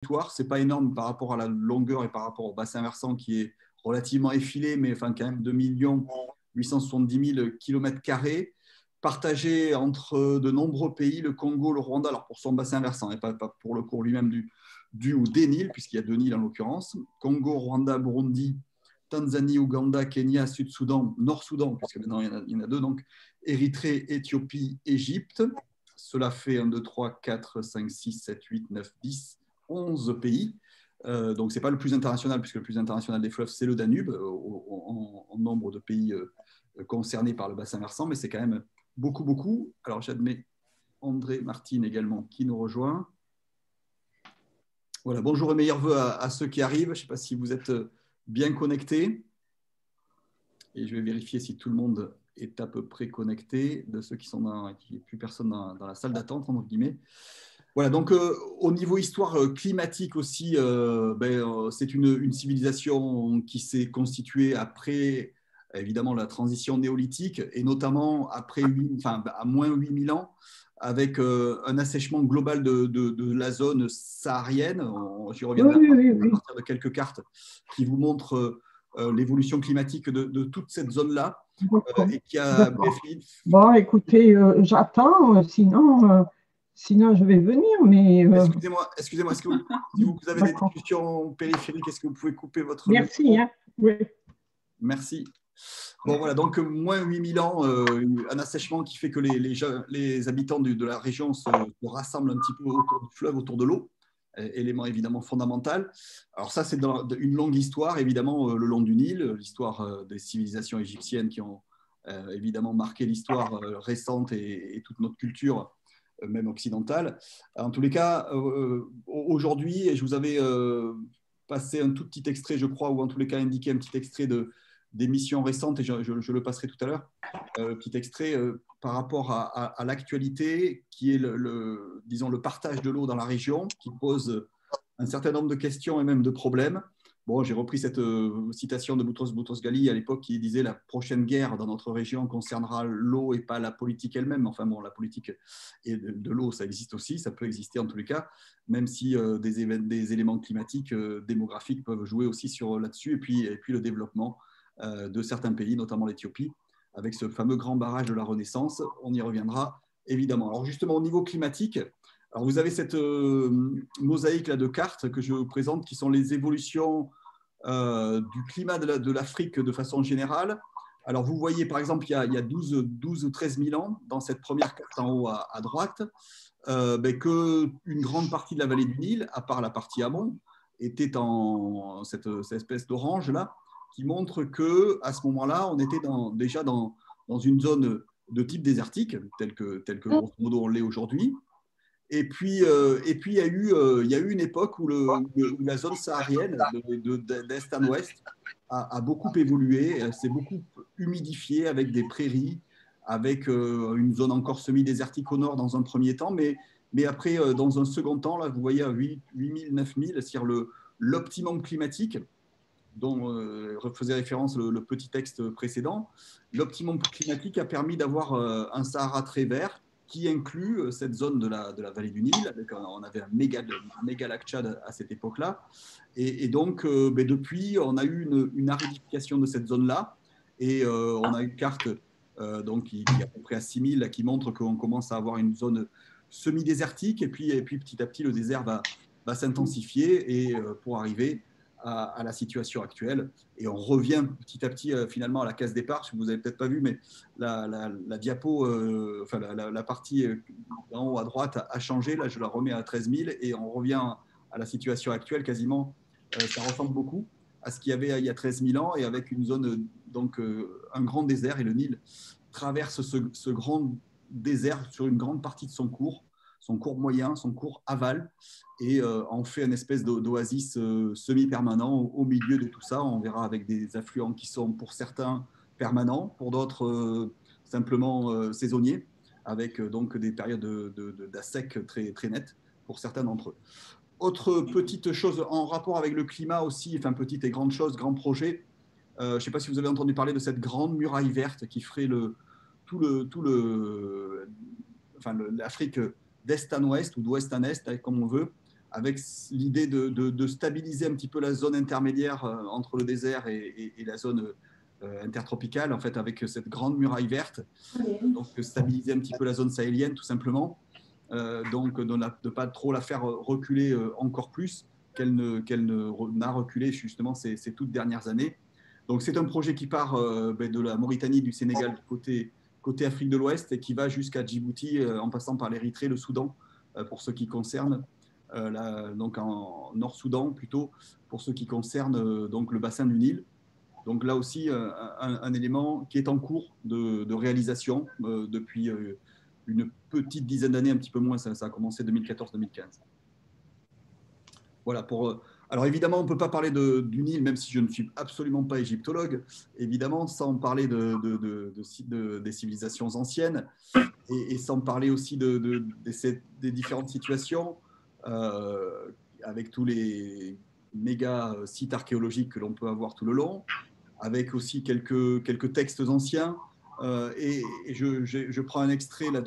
territoire. Ce n'est pas énorme par rapport à la longueur et par rapport au bassin versant qui est relativement effilé, mais enfin quand même 2 870 000 km², partagé entre de nombreux pays, le Congo, le Rwanda, alors pour son bassin versant, et pas pour le cours lui-même du ou des Nils, puisqu'il y a 2 Nils en l'occurrence, Congo, Rwanda, Burundi, Tanzanie, Ouganda, Kenya, Sud-Soudan, Nord-Soudan, puisque maintenant il y en a 2, donc Érythrée, Éthiopie, Égypte. Cela fait 1, 2, 3, 4, 5, 6, 7, 8, 9, 10, 11 pays. Donc, ce n'est pas le plus international, puisque le plus international des fleuves, c'est le Danube, en nombre de pays concernés par le bassin versant, mais c'est quand même beaucoup, beaucoup. Alors, j'admets André Martine également qui nous rejoint. Voilà, bonjour et meilleurs voeux à ceux qui arrivent. Je ne sais pas si vous êtes bien connectés. Et je vais vérifier si tout le monde est à peu près connecté, de ceux qui sont qu'il n'y ait plus personne dans la salle d'attente, entre guillemets. Voilà, donc au niveau histoire climatique aussi, c'est une civilisation qui s'est constituée après, évidemment, la transition néolithique, et notamment après à moins 8000 ans, avec un assèchement global de la zone saharienne. J'y reviendrai à partir de quelques cartes qui vous montrent l'évolution climatique de toute cette zone-là. Et qui a... Bon, écoutez, j'attends, sinon je vais venir, mais... Excusez-moi, est-ce que si vous avez des discussions périphériques, est-ce que vous pouvez couper votre Merci, micro? hein. Oui. Merci. Bon, voilà, donc moins 8000 ans, un assèchement qui fait que les habitants de la région se rassemblent un petit peu autour du fleuve, autour de l'eau, élément évidemment fondamental. Alors ça, c'est une longue histoire, évidemment, le long du Nil, l'histoire des civilisations égyptiennes qui ont évidemment marqué l'histoire récente et toute notre culture, même occidentale. En tous les cas, aujourd'hui, et je vous avais passé un tout petit extrait, je crois, ou en tous les cas indiqué un petit extrait d'émissions récentes, et je le passerai tout à l'heure, petit extrait par rapport à l'actualité, qui est disons, le partage de l'eau dans la région, qui pose un certain nombre de questions et même de problèmes. Bon, j'ai repris cette citation de Boutros Boutros-Ghali à l'époque qui disait la prochaine guerre dans notre région concernera l'eau et pas la politique elle-même. Enfin bon, la politique et de l'eau, ça existe aussi, ça peut exister en tous les cas, même si des éléments climatiques, démographiques peuvent jouer aussi là-dessus, et puis le développement de certains pays, notamment l'Éthiopie, avec ce fameux grand barrage de la Renaissance. On y reviendra évidemment. Alors justement, au niveau climatique, alors vous avez cette mosaïque là de cartes que je vous présente, qui sont les évolutions du climat de l'Afrique de façon générale. Alors vous voyez par exemple, il y a 12 ou 13 000 ans, dans cette première carte en haut à droite, qu'une grande partie de la vallée du Nil, à part la partie amont, était en cette espèce d'orange là, qui montre qu'à ce moment-là, on était déjà dans une zone de type désertique, telle que grosso modo on l'est aujourd'hui. Et puis, il y a eu une époque où la zone saharienne, d'est en ouest, a beaucoup évolué, s'est beaucoup humidifiée avec des prairies, avec une zone encore semi-désertique au nord dans un premier temps, mais après, dans un second temps, là, vous voyez à 8 000, 9 000, c'est-à-dire l'optimum climatique dont faisait référence le petit texte précédent. L'optimum climatique a permis d'avoir un Sahara très vert qui inclut cette zone de la vallée du Nil. On avait un méga lac Tchad à cette époque-là. Et donc, depuis, on a eu une aridification de cette zone-là. Et on a une carte donc, qui est à peu près à 6000, qui montre qu'on commence à avoir une zone semi-désertique. Et puis, petit à petit, le désert va s'intensifier et pour arriver à la situation actuelle. Et on revient petit à petit finalement à la case départ. Vous n'avez peut-être pas vu, mais la diapo, enfin la partie en haut à droite a changé. Là, je la remets à 13 000 et on revient à la situation actuelle quasiment. Ça ressemble beaucoup à ce qu'il y avait il y a 13 000 ans, et avec une zone, donc un grand désert, et le Nil traverse ce grand désert sur une grande partie de son cours moyen, son cours aval, et en fait une espèce d'oasis semi-permanent au milieu de tout ça. On verra avec des affluents qui sont pour certains permanents, pour d'autres simplement saisonniers, avec donc des périodes d'assec très, très nettes pour certains d'entre eux. Autre petite chose en rapport avec le climat aussi, enfin petite et grande chose, grand projet, je ne sais pas si vous avez entendu parler de cette grande muraille verte qui ferait l'Afrique d'est en ouest ou d'ouest en est, comme on veut, avec l'idée de stabiliser un petit peu la zone intermédiaire entre le désert et la zone intertropicale, en fait, avec cette grande muraille verte. Donc, stabiliser un petit peu la zone sahélienne, tout simplement. Donc, de ne pas trop la faire reculer encore plus qu'elle n'a reculé justement ces toutes dernières années. Donc, c'est un projet qui part de la Mauritanie, du Sénégal, côté Afrique de l'Ouest, et qui va jusqu'à Djibouti, en passant par l'Érythrée, le Soudan, pour ce qui concerne, donc en Nord-Soudan plutôt, pour ce qui concerne donc le bassin du Nil. Donc là aussi, un élément qui est en cours de réalisation depuis une petite dizaine d'années, un petit peu moins, ça a commencé 2014-2015. Voilà, alors évidemment, on ne peut pas parler du Nil, même si je ne suis absolument pas égyptologue, évidemment, sans parler des civilisations anciennes et sans parler aussi des différentes situations, avec tous les méga sites archéologiques que l'on peut avoir tout le long, avec aussi quelques textes anciens. Et je prends un extrait là,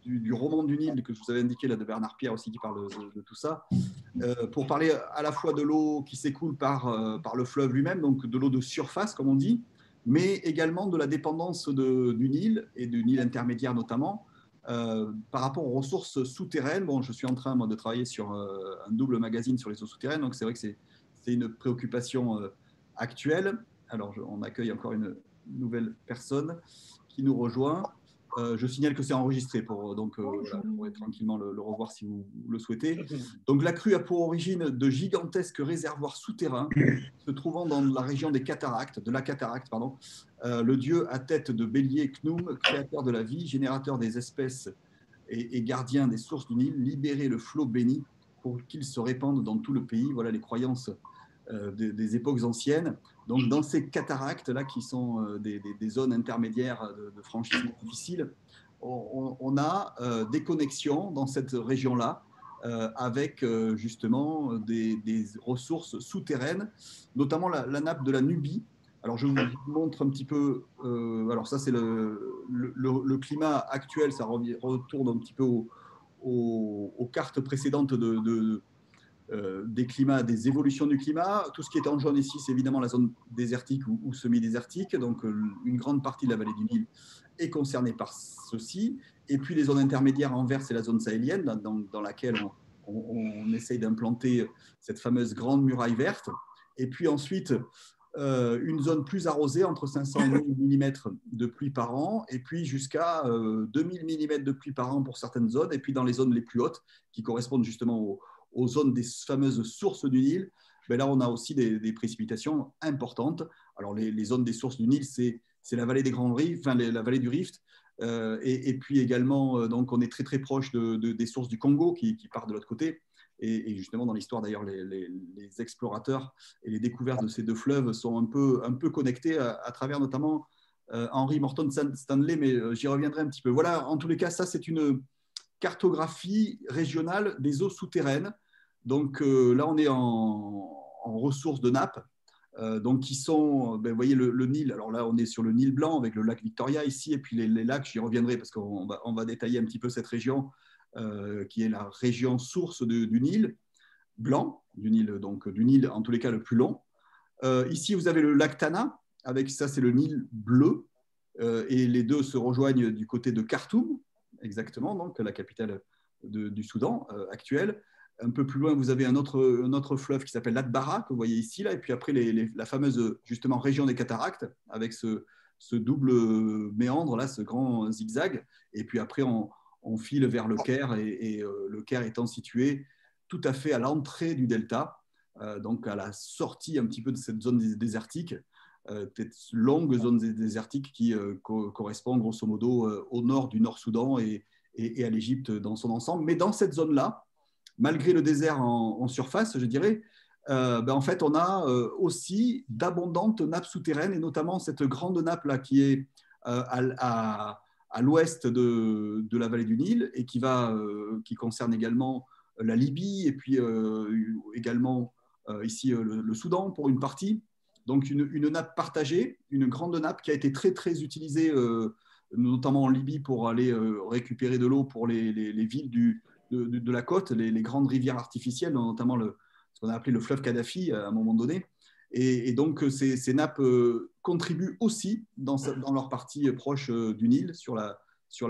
du roman du Nil que je vous avais indiqué, là, de Bernard Pierre aussi, qui parle de tout ça, pour parler à la fois de l'eau qui s'écoule par le fleuve lui-même, donc de l'eau de surface, comme on dit, mais également de la dépendance du Nil, et du Nil intermédiaire notamment, par rapport aux ressources souterraines. Bon, je suis en train, moi, de travailler sur un double magazine sur les eaux souterraines, donc c'est vrai que c'est une préoccupation actuelle. Alors, on accueille encore une nouvelle personne qui nous rejoint. Je signale que c'est enregistré donc voilà, vous pourrez tranquillement le revoir si vous le souhaitez. Donc la crue a pour origine de gigantesques réservoirs souterrains se trouvant dans la région de la cataracte, pardon. Le dieu à tête de bélier Khnum, créateur de la vie, générateur des espèces et gardien des sources du Nil, libérait le flot béni pour qu'il se répande dans tout le pays. Voilà les croyances des époques anciennes. Donc, dans ces cataractes-là, qui sont des zones intermédiaires de franchissement difficile, on a des connexions dans cette région-là avec justement des ressources souterraines, notamment la nappe de la Nubie. Alors, je vous montre un petit peu. Alors, ça, c'est le climat actuel. Ça retourne un petit peu aux cartes précédentes des climats, des évolutions du climat. Tout ce qui est en jaune ici, c'est évidemment la zone désertique ou semi-désertique. Donc, une grande partie de la vallée du Nil est concernée par ceci. Et puis, les zones intermédiaires en vert, c'est la zone sahélienne, dans laquelle on essaye d'implanter cette fameuse grande muraille verte. Et puis ensuite, une zone plus arrosée, entre 500 et 1000 mm de pluie par an, et puis jusqu'à 2000 mm de pluie par an pour certaines zones. Et puis, dans les zones les plus hautes, qui correspondent justement aux zones des fameuses sources du Nil, ben là, on a aussi des précipitations importantes. Alors, les zones des sources du Nil, c'est la vallée des Grands Rifts, enfin, la vallée du Rift, et puis également, donc, on est très, très proche des sources du Congo qui partent de l'autre côté. Et justement, dans l'histoire, d'ailleurs, les explorateurs et les découvertes de ces deux fleuves sont un peu connectés à travers notamment Henry Morton Stanley, mais j'y reviendrai un petit peu. Voilà, en tous les cas, ça, c'est une cartographie régionale des eaux souterraines. Donc là, on est en ressources de nappe, donc qui sont, vous voyez le Nil. Alors là, on est sur le Nil blanc avec le lac Victoria ici, et puis les lacs, j'y reviendrai parce qu'on va détailler un petit peu cette région qui est la région source du Nil blanc, du Nil en tous les cas le plus long. Ici, vous avez le lac Tana, avec ça, c'est le Nil bleu, et les deux se rejoignent du côté de Khartoum, exactement, donc la capitale du Soudan actuel. Un peu plus loin, vous avez un autre fleuve qui s'appelle l'Atbara, que vous voyez ici, là, et puis après la fameuse justement région des cataractes, avec ce double méandre, là, ce grand zigzag, et puis après on file vers le Caire, et le Caire étant situé tout à fait à l'entrée du delta, donc à la sortie un petit peu de cette zone désertique, cette longue zone désertique qui correspond grosso modo au nord du Nord-Soudan et à l'Égypte dans son ensemble. Mais dans cette zone-là, malgré le désert en surface, je dirais, en fait, on a aussi d'abondantes nappes souterraines, et notamment cette grande nappe-là qui est à l'ouest de la vallée du Nil, et qui concerne également la Libye, et puis également ici le Soudan pour une partie. Donc une nappe partagée, une grande nappe qui a été très très utilisée, notamment en Libye, pour aller récupérer de l'eau pour les villes de la côte, les grandes rivières artificielles, notamment ce qu'on a appelé le fleuve Kadhafi à un moment donné. Et donc, ces nappes contribuent aussi, dans leur partie proche du Nil, sur la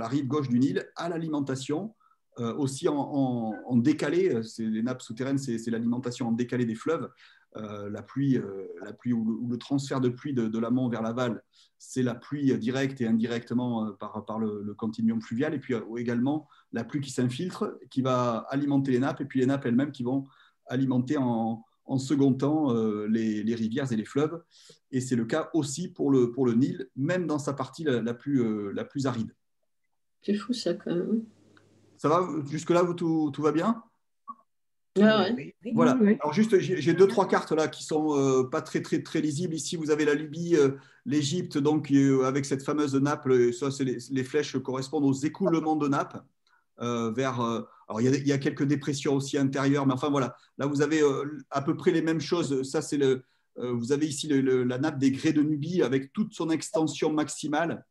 rive gauche du Nil, à l'alimentation, aussi en décalé. Les nappes souterraines, c'est l'alimentation en décalé des fleuves. La pluie ou le transfert de pluie de l'amont vers l'aval, c'est la pluie directe et indirectement par le continuum fluvial. Et puis également la pluie qui s'infiltre, qui va alimenter les nappes, et puis les nappes elles-mêmes qui vont alimenter en second temps les rivières et les fleuves. Et c'est le cas aussi pour le Nil, même dans sa partie la plus aride. C'est fou ça quand même. Ça va? Jusque-là, tout va bien? Ah ouais. Voilà. Alors juste, j'ai 2-3 cartes là qui sont pas très lisibles. Ici, vous avez la Libye, l'Égypte, donc avec cette fameuse nappe. Ça, les flèches correspondent aux écoulements de nappe vers. Alors, il y a quelques dépressions aussi intérieures, mais enfin voilà. Là, vous avez à peu près les mêmes choses. Ça, c'est vous avez ici la nappe des grès de Nubie avec toute son extension maximale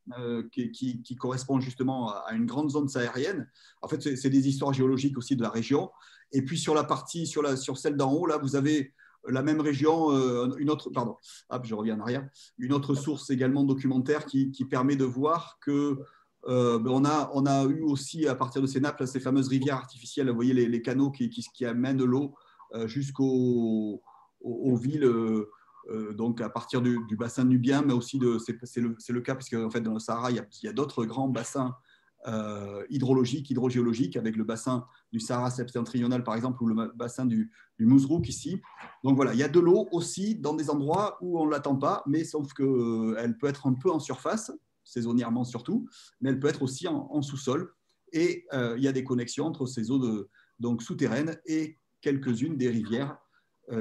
qui correspond justement à une grande zone saharienne. En fait, c'est des histoires géologiques aussi de la région. Et puis sur la partie, sur celle d'en haut, là, vous avez la même région, une autre, pardon, je reviens en arrière, une autre source également documentaire qui permet de voir que on a eu aussi à partir de ces nappes, là, ces fameuses rivières artificielles, vous voyez les canaux qui amènent l'eau jusqu'aux villes, donc à partir du bassin nubien, mais aussi c'est le cas parce qu'en fait dans le Sahara, il y a d'autres grands bassins hydrogéologiques, avec le bassin du Sahara septentrional par exemple, ou le bassin du Mouzrouk ici. Donc voilà, il y a de l'eau aussi dans des endroits où on ne l'attend pas, mais sauf qu'elle peut être un peu en surface, saisonnièrement surtout, mais elle peut être aussi en sous-sol. Et il y a des connexions entre ces eaux donc souterraines et quelques-unes des rivières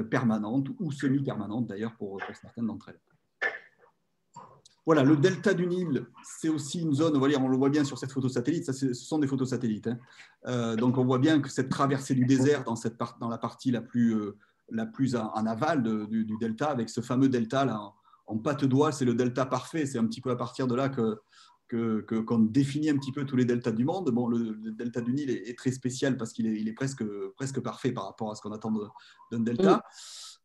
permanentes ou semi-permanentes d'ailleurs pour certaines d'entre elles. Voilà, le delta du Nil, c'est aussi une zone, on le voit bien sur cette photo satellite, ce sont des photos satellites. Donc on voit bien que cette traversée du désert dans la partie la plus en aval du delta, avec ce fameux delta là, en patte d'oie, c'est le delta parfait. C'est un petit peu à partir de là qu'on définit un petit peu tous les deltas du monde. Bon, le delta du Nil est très spécial parce qu'il est presque parfait par rapport à ce qu'on attend d'un delta.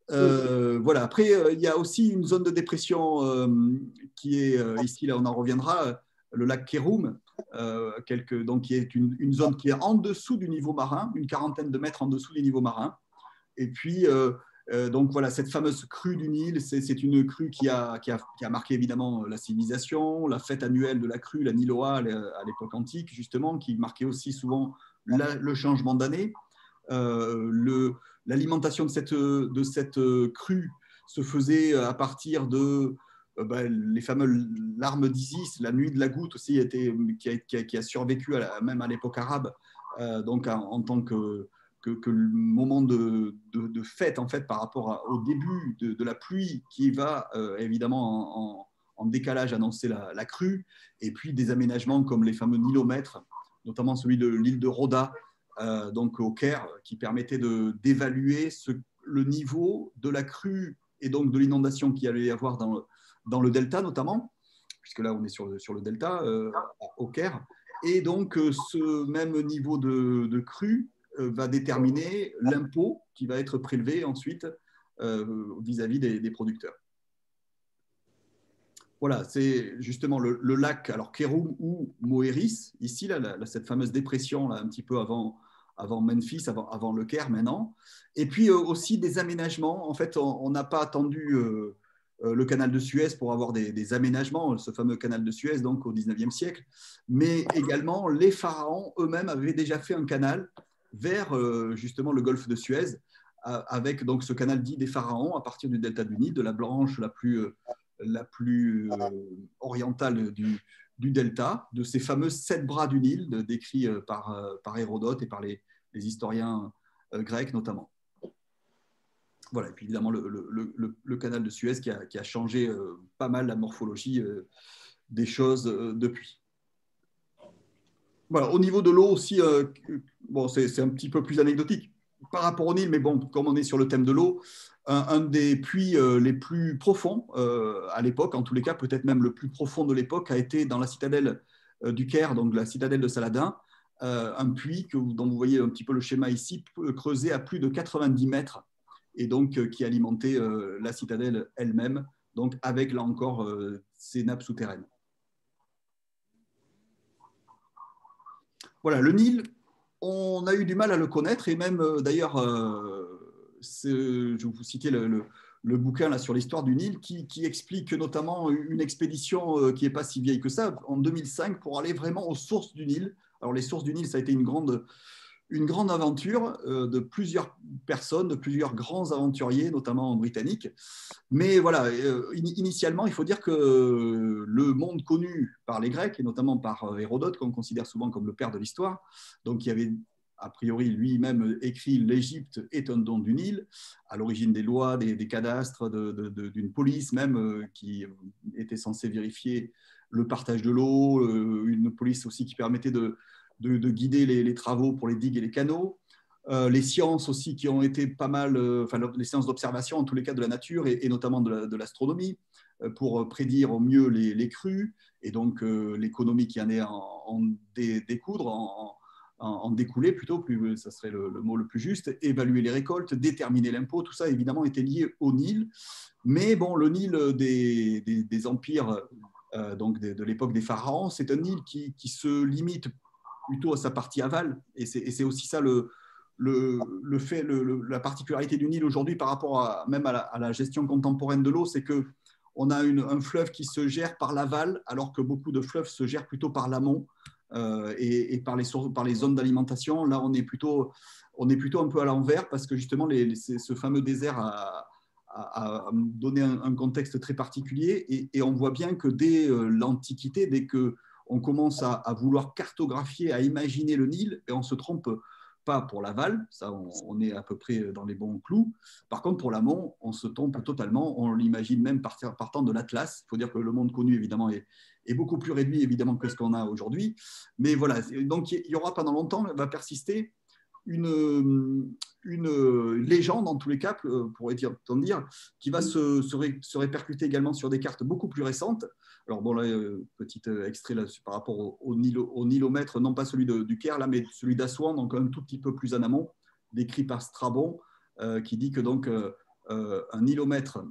Voilà. Après, il y a aussi une zone de dépression qui est ici, là on en reviendra, le lac Kéroum, donc qui est une zone qui est en dessous du niveau marin, une quarantaine de mètres en dessous du niveau marin. Et puis, donc voilà, cette fameuse crue du Nil, c'est une crue qui a marqué évidemment la civilisation, la fête annuelle de la crue, la Niloa à l'époque antique, justement, qui marquait aussi souvent le changement d'année. L'alimentation de cette crue se faisait à partir de les fameuses larmes d'Isis, la nuit de la goutte aussi, qui a survécu même à l'époque arabe, donc en tant que moment de fête en fait par rapport au début de la pluie qui va évidemment en décalage annoncer la crue, et puis des aménagements comme les fameux nilomètres, notamment celui de l'île de Rhoda, donc au Caire, qui permettait d'évaluer le niveau de la crue et donc de l'inondation qu'il allait y avoir dans le delta notamment, puisque là on est sur le delta au Caire, et donc ce même niveau de crue va déterminer l'impôt qui va être prélevé ensuite vis-à-vis des producteurs. Voilà, c'est justement le lac, alors Kéroum ou Moéris, ici, là, cette fameuse dépression, là, un petit peu avant Memphis, avant le Caire maintenant. Et puis aussi des aménagements. En fait, on n'a pas attendu le canal de Suez pour avoir des aménagements, ce fameux canal de Suez, donc au 19e siècle. Mais également, les pharaons eux-mêmes avaient déjà fait un canal vers justement le golfe de Suez, avec donc ce canal dit des pharaons à partir du delta du Nil, de la branche la plus orientale du delta, de ces fameux 7 bras du Nil, décrits par Hérodote et par les historiens grecs notamment. Voilà, et puis évidemment le canal de Suez qui a changé pas mal la morphologie des choses depuis. Voilà, au niveau de l'eau aussi, bon, c'est un petit peu plus anecdotique par rapport au Nil, mais bon, comme on est sur le thème de l'eau, un des puits les plus profonds à l'époque, en tous les cas, peut-être même le plus profond de l'époque, a été dans la citadelle du Caire, donc la citadelle de Saladin, un puits dont vous voyez un petit peu le schéma ici, creusé à plus de 90 mètres, et donc qui alimentait la citadelle elle-même, donc avec là encore ces nappes souterraines. Voilà, le Nil, on a eu du mal à le connaître, et même d'ailleurs, je vais vous citer le bouquin là, sur l'histoire du Nil qui explique notamment une expédition qui n'est pas si vieille que ça, en 2005, pour aller vraiment aux sources du Nil. Alors les sources du Nil, ça a été une grande aventure de plusieurs personnes, de plusieurs grands aventuriers, notamment britanniques. Mais voilà, initialement, il faut dire que le monde connu par les Grecs, et notamment par Hérodote, qu'on considère souvent comme le père de l'histoire, donc qui avait a priori lui-même écrit l'Égypte est un don du Nil, à l'origine des lois, des cadastres, d'une police même qui était censée vérifier le partage de l'eau, une police aussi qui permettait de guider les travaux pour les digues et les canaux. Les sciences aussi qui ont été pas mal, les sciences d'observation en tous les cas de la nature et notamment de l'astronomie pour prédire au mieux les crues et donc l'économie qui en est en découdre, en découler plutôt, plus, ça serait le mot le plus juste, évaluer les récoltes, déterminer l'impôt, tout ça évidemment était lié au Nil. Mais bon, le Nil des empires donc de l'époque des pharaons, c'est un Nil qui se limite plutôt à sa partie aval, et c'est aussi ça le fait, la particularité du Nil aujourd'hui par rapport même à la gestion contemporaine de l'eau, c'est qu'on a un fleuve qui se gère par l'aval, alors que beaucoup de fleuves se gèrent plutôt par l'amont et par les zones d'alimentation. Là, on est plutôt un peu à l'envers, parce que justement, ce fameux désert a donné un contexte très particulier, et on voit bien que dès l'Antiquité, dès qu'on commence à vouloir cartographier, à imaginer le Nil, et on se trompe pas pour l'aval, ça on est à peu près dans les bons clous. Par contre, pour l'amont, on se trompe totalement, on l'imagine même partant de l'Atlas. Il faut dire que le monde connu, évidemment, est beaucoup plus réduit, évidemment, que ce qu'on a aujourd'hui. Mais voilà, donc il y aura pendant longtemps, va persister une légende, en tous les cas, pourrait dire, qui va se répercuter également sur des cartes beaucoup plus récentes. Alors bon, là, petit extrait là, par rapport au nilomètre, non pas celui du Caire, là, mais celui d'Assouan, donc un tout petit peu plus en amont, décrit par Strabon, qui dit que donc un nilomètre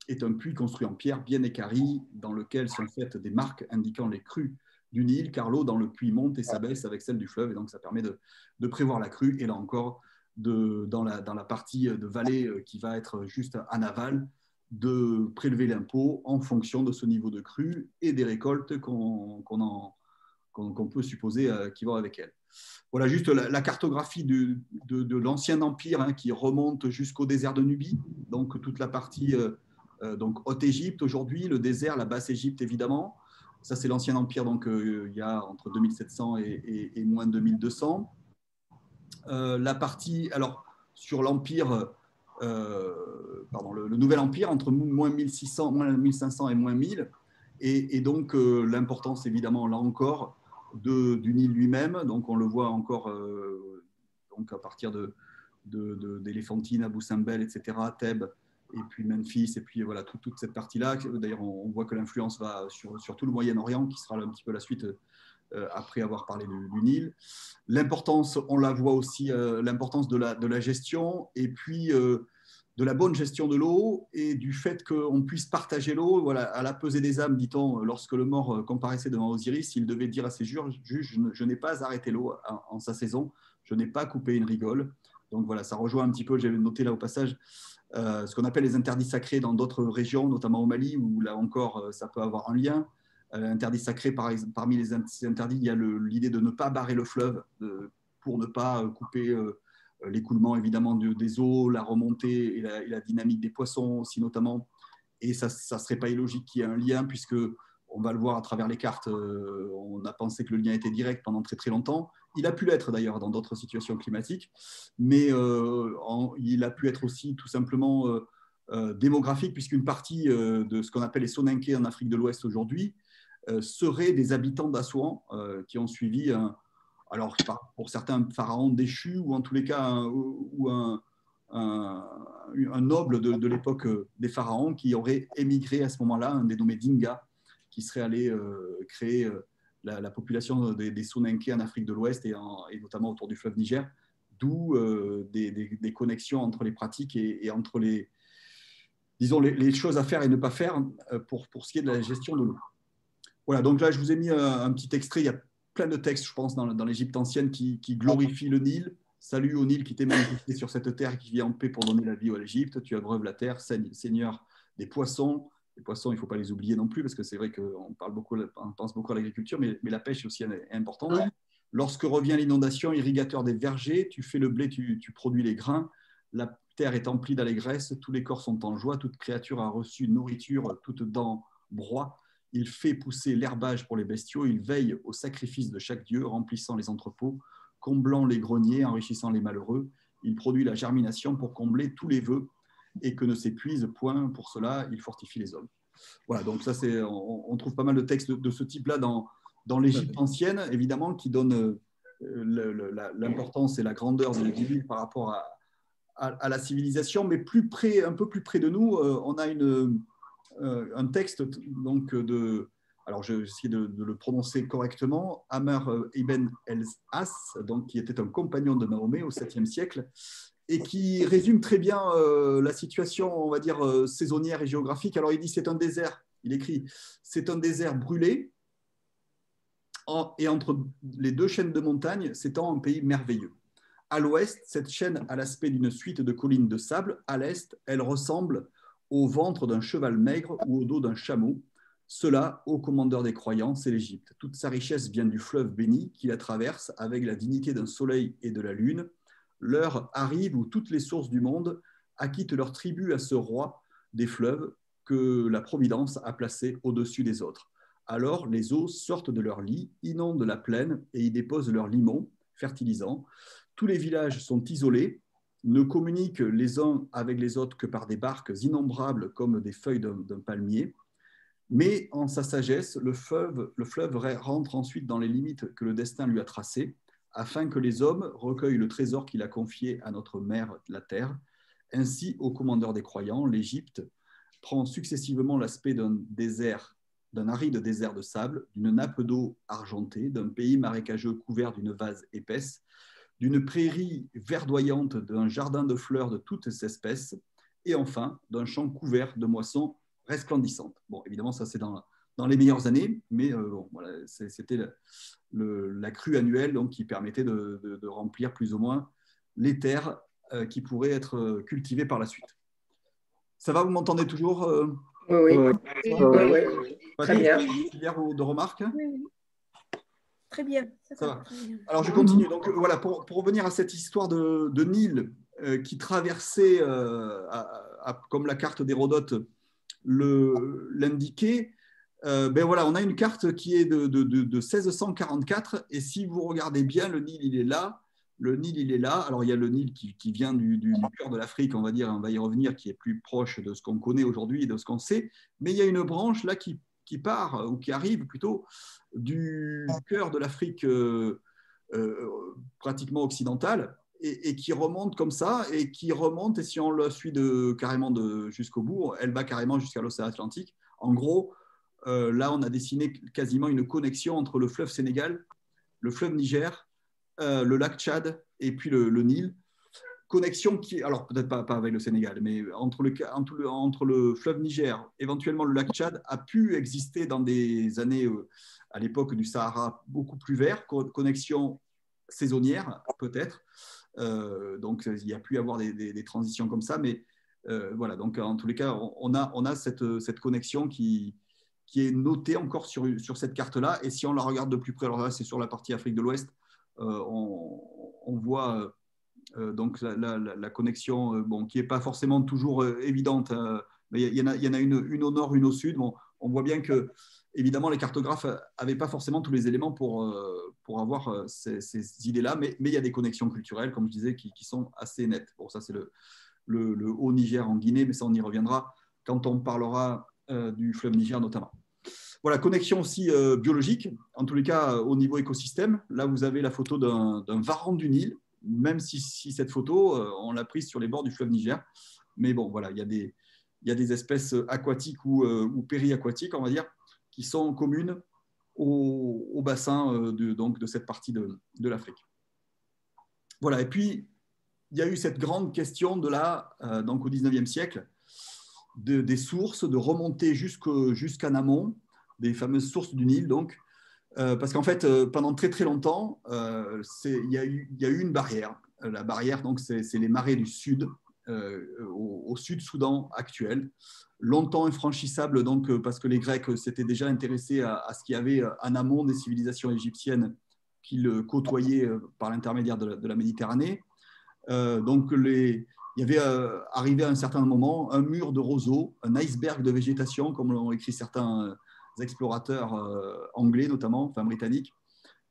est un puits construit en pierre bien équarri, dans lequel sont faites des marques indiquant les crues du Nil, car l'eau dans le puits monte et s'abaisse avec celle du fleuve, et donc ça permet de prévoir la crue. Et là encore, dans la partie de vallée qui va être juste en aval, de prélever l'impôt en fonction de ce niveau de crue et des récoltes qu'on peut supposer qui vont avec elle. Voilà juste la cartographie de l'ancien empire qui remonte jusqu'au désert de Nubie, donc toute la partie donc Haute-Égypte aujourd'hui, le désert, la Basse-Égypte évidemment. Ça, c'est l'ancien empire, donc il y a entre 2700 et moins 2200. La partie, alors, sur l'empire, le nouvel empire, entre moins 1600, moins 1500 et moins 1000, et donc l'importance, évidemment, là encore, du Nil lui-même. Donc, on le voit encore donc à partir d'Éléphantine, Abou Simbel, etc., Thèbes, et puis Memphis, et puis voilà, toute cette partie-là. D'ailleurs, on voit que l'influence va sur tout le Moyen-Orient, qui sera un petit peu la suite après avoir parlé du Nil. L'importance, on la voit aussi, l'importance de la gestion, et puis de la bonne gestion de l'eau, et du fait qu'on puisse partager l'eau. Voilà, à la pesée des âmes, dit-on, lorsque le mort comparaissait devant Osiris, il devait dire à ses juges, je n'ai pas arrêté l'eau en sa saison, je n'ai pas coupé une rigole. Donc voilà, ça rejoint un petit peu, j'avais noté là au passage, ce qu'on appelle les interdits sacrés dans d'autres régions, notamment au Mali, où là encore, ça peut avoir un lien. Interdit sacré, parmi les interdits, il y a l'idée de ne pas barrer le fleuve pour ne pas couper l'écoulement évidemment des eaux, la remontée et la dynamique des poissons aussi notamment. Et ça ne serait pas illogique qu'il y ait un lien, puisque on va le voir à travers les cartes, on a pensé que le lien était direct pendant très très longtemps. Il a pu l'être d'ailleurs dans d'autres situations climatiques, mais il a pu être aussi tout simplement démographique, puisqu'une partie de ce qu'on appelle les Soninké en Afrique de l'Ouest aujourd'hui seraient des habitants d'Assouan qui ont suivi, alors pour certains pharaons déchus, ou en tous les cas un noble de l'époque des pharaons qui aurait émigré à ce moment-là, un dénommé Dinga, qui serait allé créer la population des Soninké en Afrique de l'Ouest et notamment autour du fleuve Niger, d'où des connexions entre les pratiques et entre disons, les choses à faire et ne pas faire pour ce qui est de la gestion de l'eau. Voilà, donc là, je vous ai mis un petit extrait. Il y a plein de textes, je pense, dans l'Égypte ancienne qui glorifient le Nil. Salut au Nil qui t'est manifesté sur cette terre et qui vit en paix pour donner la vie à l'Égypte. Tu abreuves la terre, Seigneur des poissons. Les poissons, il ne faut pas les oublier non plus, parce que c'est vrai qu'on pense beaucoup à l'agriculture, mais la pêche aussi est importante. Lorsque revient l'inondation, irrigateur des vergers, tu fais le blé, tu produis les grains. La terre est emplie d'allégresse, tous les corps sont en joie, toute créature a reçu nourriture, toute dent broie. Il fait pousser l'herbage pour les bestiaux, il veille au sacrifice de chaque dieu, remplissant les entrepôts, comblant les greniers, enrichissant les malheureux. Il produit la germination pour combler tous les vœux et que ne s'épuise point. Pour cela, il fortifie les hommes. Voilà, donc ça, on trouve pas mal de textes de ce type-là dans l'Égypte ancienne, évidemment, qui donnent l'importance et la grandeur de l'île par rapport à la civilisation, mais un peu plus près de nous, on a un texte donc alors je vais essayer de le prononcer correctement, Amr ibn el-As, donc qui était un compagnon de Mahomet au 7e siècle, et qui résume très bien la situation, on va dire, saisonnière et géographique. Alors il dit c'est un désert, il écrit, c'est un désert brûlé, et entre les deux chaînes de montagnes s'étend un pays merveilleux. À l'ouest, cette chaîne a l'aspect d'une suite de collines de sable. À l'est, elle ressemble au ventre d'un cheval maigre ou au dos d'un chameau. Cela, ô commandeur des croyants, c'est l'Égypte. Toute sa richesse vient du fleuve béni qui la traverse avec la dignité d'un soleil et de la lune. L'heure arrive où toutes les sources du monde acquittent leur tribut à ce roi des fleuves que la Providence a placé au-dessus des autres. Alors les eaux sortent de leur lit, inondent la plaine et y déposent leurs limons fertilisants. Tous les villages sont isolés, ne communiquent les uns avec les autres que par des barques innombrables comme des feuilles d'un palmier. Mais en sa sagesse, le fleuve rentre ensuite dans les limites que le destin lui a tracées, afin que les hommes recueillent le trésor qu'il a confié à notre mère, la terre. Ainsi, au commandeur des croyants, l'Égypte prend successivement l'aspect d'un aride désert de sable, d'une nappe d'eau argentée, d'un pays marécageux couvert d'une vase épaisse, d'une prairie verdoyante, d'un jardin de fleurs de toutes espèces, et enfin d'un champ couvert de moissons resplendissantes. Bon, évidemment, ça c'est dans les meilleures années, mais bon, voilà, c'était la crue annuelle donc, qui permettait de remplir plus ou moins les terres qui pourraient être cultivées par la suite. Ça va, vous m'entendez toujours Oui. Très bien. Ou de remarques? Oui. Très bien. Ça va. Alors, je continue. Donc, voilà, pour revenir à cette histoire de Nil qui traversait, comme la carte d'Hérodote l'indiquait, ben voilà, on a une carte qui est de 1644. Et si vous regardez bien, le Nil, il est là. Le Nil, il est là. Alors, il y a le Nil qui vient du cœur de l'Afrique, on va dire, on va y revenir, qui est plus proche de ce qu'on connaît aujourd'hui et de ce qu'on sait. Mais il y a une branche là qui part, ou qui arrive plutôt, du cœur de l'Afrique pratiquement occidentale et qui remonte comme ça, et qui remonte, et si on la suit carrément jusqu'au bout, elle va carrément jusqu'à l'océan Atlantique. En gros, là, on a dessiné quasiment une connexion entre le fleuve Sénégal, le fleuve Niger, le lac Tchad et puis le Nil. Connexion qui, alors peut-être pas avec le Sénégal, mais entre le fleuve Niger, éventuellement le lac Tchad, a pu exister dans des années, à l'époque du Sahara, beaucoup plus vert, connexion saisonnière peut-être. Donc il y a pu y avoir des transitions comme ça, mais voilà, donc en tous les cas, on a cette connexion qui est notée encore sur cette carte-là, et si on la regarde de plus près, alors là c'est sur la partie Afrique de l'Ouest, on voit donc la connexion, bon, qui n'est pas forcément toujours évidente, mais il y en a une au nord, une au sud. Bon, on voit bien que, évidemment, les cartographes n'avaient pas forcément tous les éléments pour avoir ces idées-là, mais il y a des connexions culturelles, comme je disais, qui sont assez nettes. Bon, ça, c'est le Haut-Niger en Guinée, mais ça, on y reviendra quand on parlera du fleuve Niger notamment. Voilà, connexion aussi biologique, en tous les cas au niveau écosystème. Là, vous avez la photo d'un varan du Nil, même si cette photo, on l'a prise sur les bords du fleuve Niger. Mais bon, voilà, il y a des espèces aquatiques ou périaquatiques, on va dire, qui sont communes au bassin donc, de cette partie de l'Afrique. Voilà, et puis il y a eu cette grande question donc au XIXe siècle, des sources, de remonter jusqu'en amont, des fameuses sources du Nil, donc, parce qu'en fait, pendant très très longtemps, il y a eu une barrière. La barrière, donc, c'est les marais du sud, au Sud-Soudan actuel, longtemps infranchissable, donc, parce que les Grecs s'étaient déjà intéressés à ce qu'il y avait en amont des civilisations égyptiennes qu'ils côtoyaient par l'intermédiaire de la Méditerranée. Donc, il y avait arrivé à un certain moment un mur de roseaux, un iceberg de végétation, comme l'ont écrit certains explorateurs anglais notamment, enfin britanniques.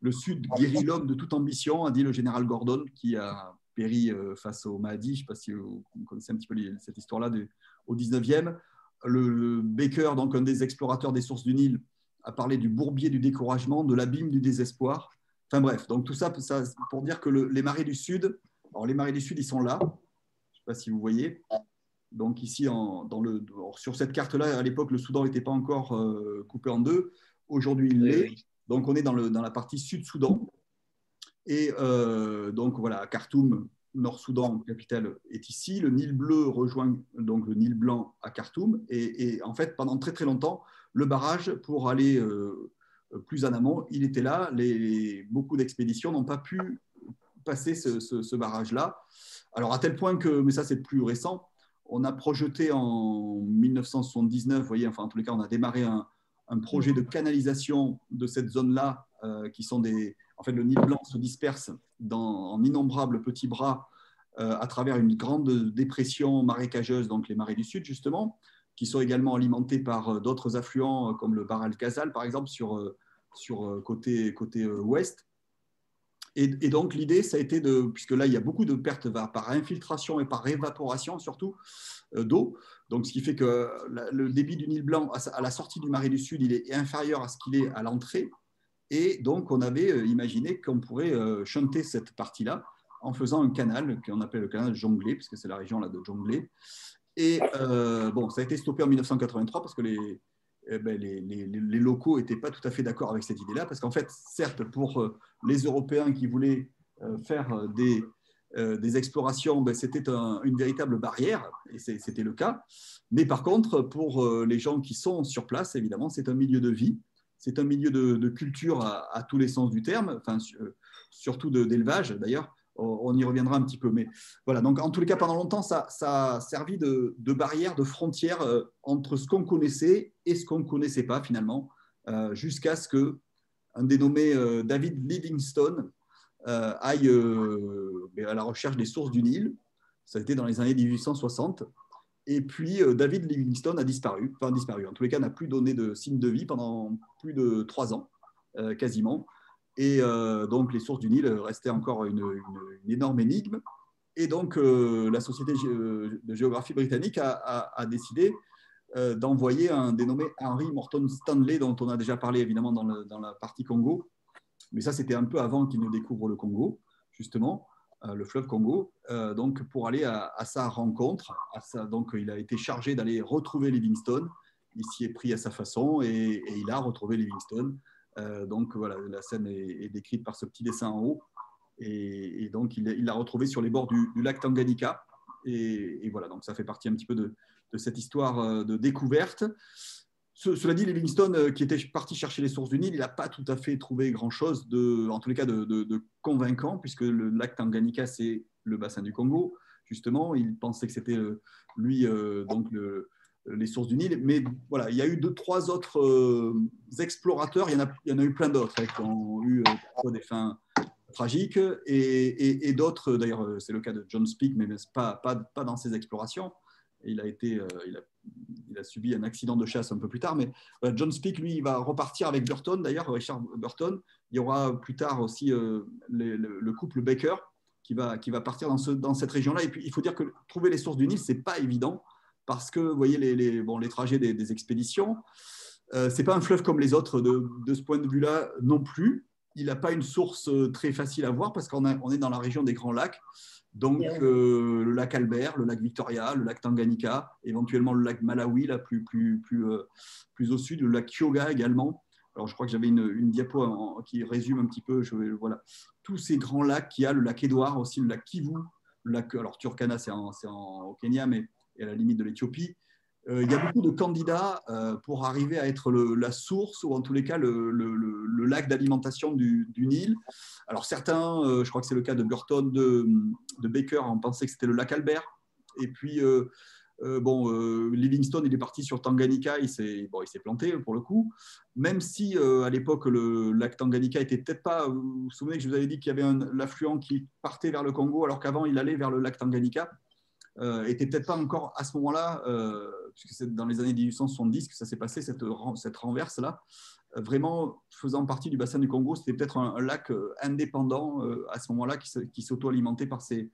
Le Sud guérit l'homme de toute ambition, a dit le général Gordon, qui a péri face au Mahdi. Je ne sais pas si vous connaissez un petit peu cette histoire-là au 19e. Le Baker, donc un des explorateurs des sources du Nil, a parlé du bourbier du découragement, de l'abîme du désespoir. Enfin bref, donc tout ça pour dire que les marais du Sud, alors les marais du Sud, ils sont là. Je ne sais pas si vous voyez. Donc ici, sur cette carte-là, à l'époque, le Soudan n'était pas encore coupé en deux. Aujourd'hui, il l'est. Donc on est dans la partie Sud-Soudan. Et donc voilà, Khartoum, Nord-Soudan, capitale, est ici. Le Nil bleu rejoint donc le Nil blanc à Khartoum. Et en fait, pendant très très longtemps, le barrage, pour aller plus en amont, il était là. Beaucoup d'expéditions n'ont pas pu passer ce barrage-là. Alors à tel point que, mais ça c'est plus récent, on a projeté en 1979, vous voyez, enfin en tous les cas, on a démarré un projet de canalisation de cette zone-là, qui sont en fait, le Nil blanc se disperse en innombrables petits bras à travers une grande dépression marécageuse, donc les marais du Sud, justement, qui sont également alimentés par d'autres affluents, comme le Bahr el-Ghazal, par exemple, sur côté ouest. Et donc, l'idée, ça a été puisque là, il y a beaucoup de pertes par infiltration et par évaporation, surtout, d'eau. Donc, ce qui fait que le débit du Nil blanc, à la sortie du marais du Sud, il est inférieur à ce qu'il est à l'entrée. Et donc, on avait imaginé qu'on pourrait shunter cette partie-là en faisant un canal qu'on appelle le canal Jonglé, puisque c'est la région là, de Jonglé. Et bon, ça a été stoppé en 1983 parce que les locaux n'étaient pas tout à fait d'accord avec cette idée-là, parce qu'en fait, certes, pour les Européens qui voulaient faire des explorations, c'était une véritable barrière, et c'était le cas. Mais par contre, pour les gens qui sont sur place, évidemment, c'est un milieu de vie, c'est un milieu de culture à tous les sens du terme, enfin, surtout d'élevage d'ailleurs. On y reviendra un petit peu. Mais voilà, donc en tous les cas, pendant longtemps, ça a servi de barrière, de frontière entre ce qu'on connaissait et ce qu'on ne connaissait pas finalement, jusqu'à ce qu'un dénommé David Livingstone aille à la recherche des sources du Nil. Ça a été dans les années 1860. Et puis, David Livingstone a disparu. Enfin, disparu. En tous les cas, n'a plus donné de signe de vie pendant plus de 3 ans, quasiment. Et donc, les sources du Nil restaient encore une énorme énigme. Et donc, la Société de géographie britannique a décidé d'envoyer un dénommé Henry Morton Stanley, dont on a déjà parlé évidemment dans la partie Congo. Mais ça, c'était un peu avant qu'il ne découvre le Congo, justement, le fleuve Congo, donc pour aller à sa rencontre. Donc, il a été chargé d'aller retrouver Livingstone. Il s'y est pris à sa façon et il a retrouvé Livingstone. Donc voilà, la scène est décrite par ce petit dessin en haut. Et donc, il l'a retrouvé sur les bords du lac Tanganyika. Et voilà, donc ça fait partie un petit peu de cette histoire de découverte. Cela dit, Livingstone, qui était parti chercher les sources du Nil, il n'a pas tout à fait trouvé grand-chose, en tous les cas de convaincant, puisque le lac Tanganyika, c'est le bassin du Congo, justement. Il pensait que c'était lui, donc les sources du Nil. Mais voilà, il y a eu 2-3 autres explorateurs, il y en a eu plein d'autres qui ont eu des fins tragiques, et d'autres, d'ailleurs, c'est le cas de John Speke, mais pas dans ses explorations. Il a subi un accident de chasse un peu plus tard, mais John Speke, lui, il va repartir avec Burton, d'ailleurs, Richard Burton. Il y aura plus tard aussi le couple Baker qui va partir dans cette région-là. Et puis, il faut dire que trouver les sources du Nil, ce n'est pas évident, parce que, vous voyez, les trajets des expéditions, ce n'est pas un fleuve comme les autres de ce point de vue-là non plus. Il n'a pas une source très facile à voir, parce qu'on est dans la région des Grands Lacs. Donc, le lac Albert, le lac Victoria, le lac Tanganyika, éventuellement le lac Malawi, là, plus au sud, le lac Kyoga également. Alors, je crois que j'avais une diapo qui résume un petit peu voilà, tous ces grands lacs qu'il y a, le lac Édouard, aussi le lac Kivu, alors Turkana, c'est au Kenya, mais à la limite de l'Éthiopie. Il y a beaucoup de candidats pour arriver à être la source, ou en tous les cas le lac d'alimentation du Nil. Alors certains, je crois que c'est le cas de Burton, de Baker, on pensait que c'était le lac Albert. Et puis, Livingstone, il est parti sur Tanganyika, il s'est planté pour le coup. Même si à l'époque, le lac Tanganyika était peut-être pas. Vous vous souvenez que je vous avais dit qu'il y avait l'affluent qui partait vers le Congo, alors qu'avant, il allait vers le lac Tanganyika. Était peut-être pas encore à ce moment-là, puisque c'est dans les années 1870 que ça s'est passé, cette renverse-là, vraiment faisant partie du bassin du Congo. C'était peut-être un lac indépendant à ce moment-là qui s'auto-alimentait par ces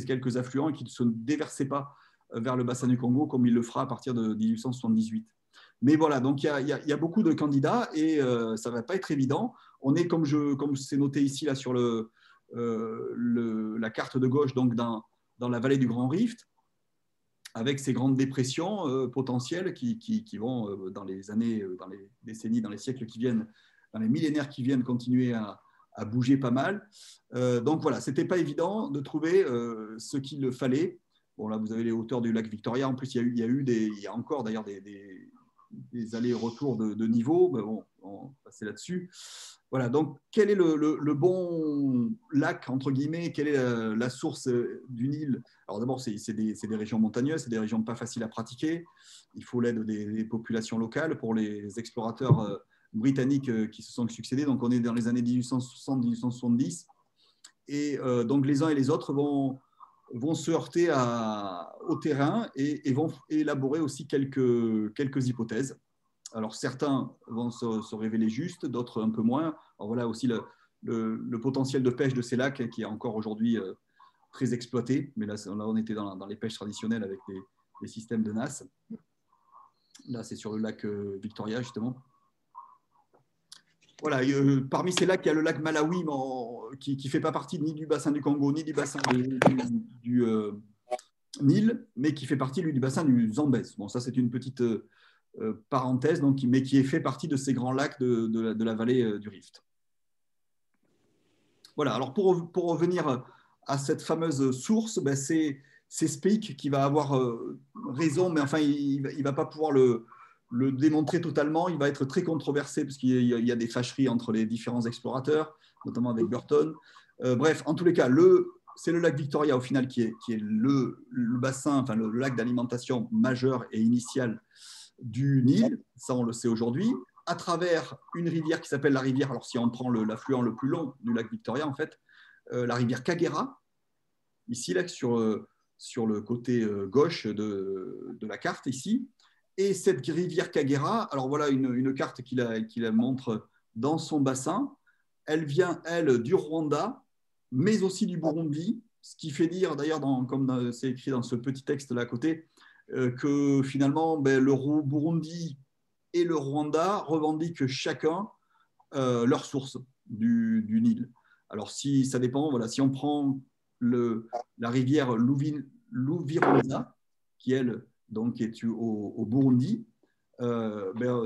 quelques affluents et qui ne se déversait pas vers le bassin du Congo comme il le fera à partir de 1878. Mais voilà, donc il y a beaucoup de candidats et ça ne va pas être évident. On est, comme c'est noté ici là, sur la carte de gauche, donc dans la vallée du Grand Rift, avec ces grandes dépressions potentielles qui vont, dans les années, dans les décennies, dans les siècles qui viennent, dans les millénaires qui viennent, continuer à bouger pas mal. Donc voilà, ce n'était pas évident de trouver ce qu'il fallait. Bon, là, vous avez les hauteurs du lac Victoria. En plus, il y a encore d'ailleurs des allers-retours de niveau. Mais bon, on va passer là-dessus. Voilà, donc quel est le bon lac, entre guillemets, quelle est la source du Nil? Alors d'abord, c'est des régions montagneuses, c'est des régions pas faciles à pratiquer. Il faut l'aide des populations locales pour les explorateurs britanniques qui se sont succédés. Donc on est dans les années 1860-1870. Et donc les uns et les autres vont se heurter au terrain et vont élaborer aussi quelques hypothèses. Alors, certains vont se révéler justes, d'autres un peu moins. Alors, voilà aussi le potentiel de pêche de ces lacs qui est encore aujourd'hui très exploité. Mais là, on était dans les pêches traditionnelles avec des systèmes de NAS. Là, c'est sur le lac Victoria, justement. Voilà, parmi ces lacs, il y a le lac Malawi qui ne fait pas partie ni du bassin du Congo, ni du bassin du Nil, mais qui fait partie du bassin du Zambèze. Bon, ça, c'est une petite parenthèse, donc, mais qui fait partie de ces grands lacs de la vallée du Rift. Voilà, alors pour revenir à cette fameuse source, ben c'est Speke qui va avoir raison, mais enfin, il ne va pas pouvoir le démontrer totalement. Il va être très controversé parce qu'il y a des fâcheries entre les différents explorateurs, notamment avec Burton. Bref, en tous les cas, c'est le lac Victoria au final qui est le bassin, enfin le lac d'alimentation majeur et initial du Nil, ça on le sait aujourd'hui, à travers une rivière qui s'appelle la rivière, alors si on prend l'affluent le plus long du lac Victoria en fait, la rivière Kagera, ici là, sur le côté gauche de la carte ici, et cette rivière Kagera, alors voilà une carte qui la montre dans son bassin, elle vient elle du Rwanda, mais aussi du Burundi, ce qui fait dire d'ailleurs, comme c'est écrit dans ce petit texte là à côté, que finalement le Burundi et le Rwanda revendiquent chacun leur source du Nil. Alors si ça dépend, voilà, si on prend la rivière Louvironza, qui elle donc est au Burundi,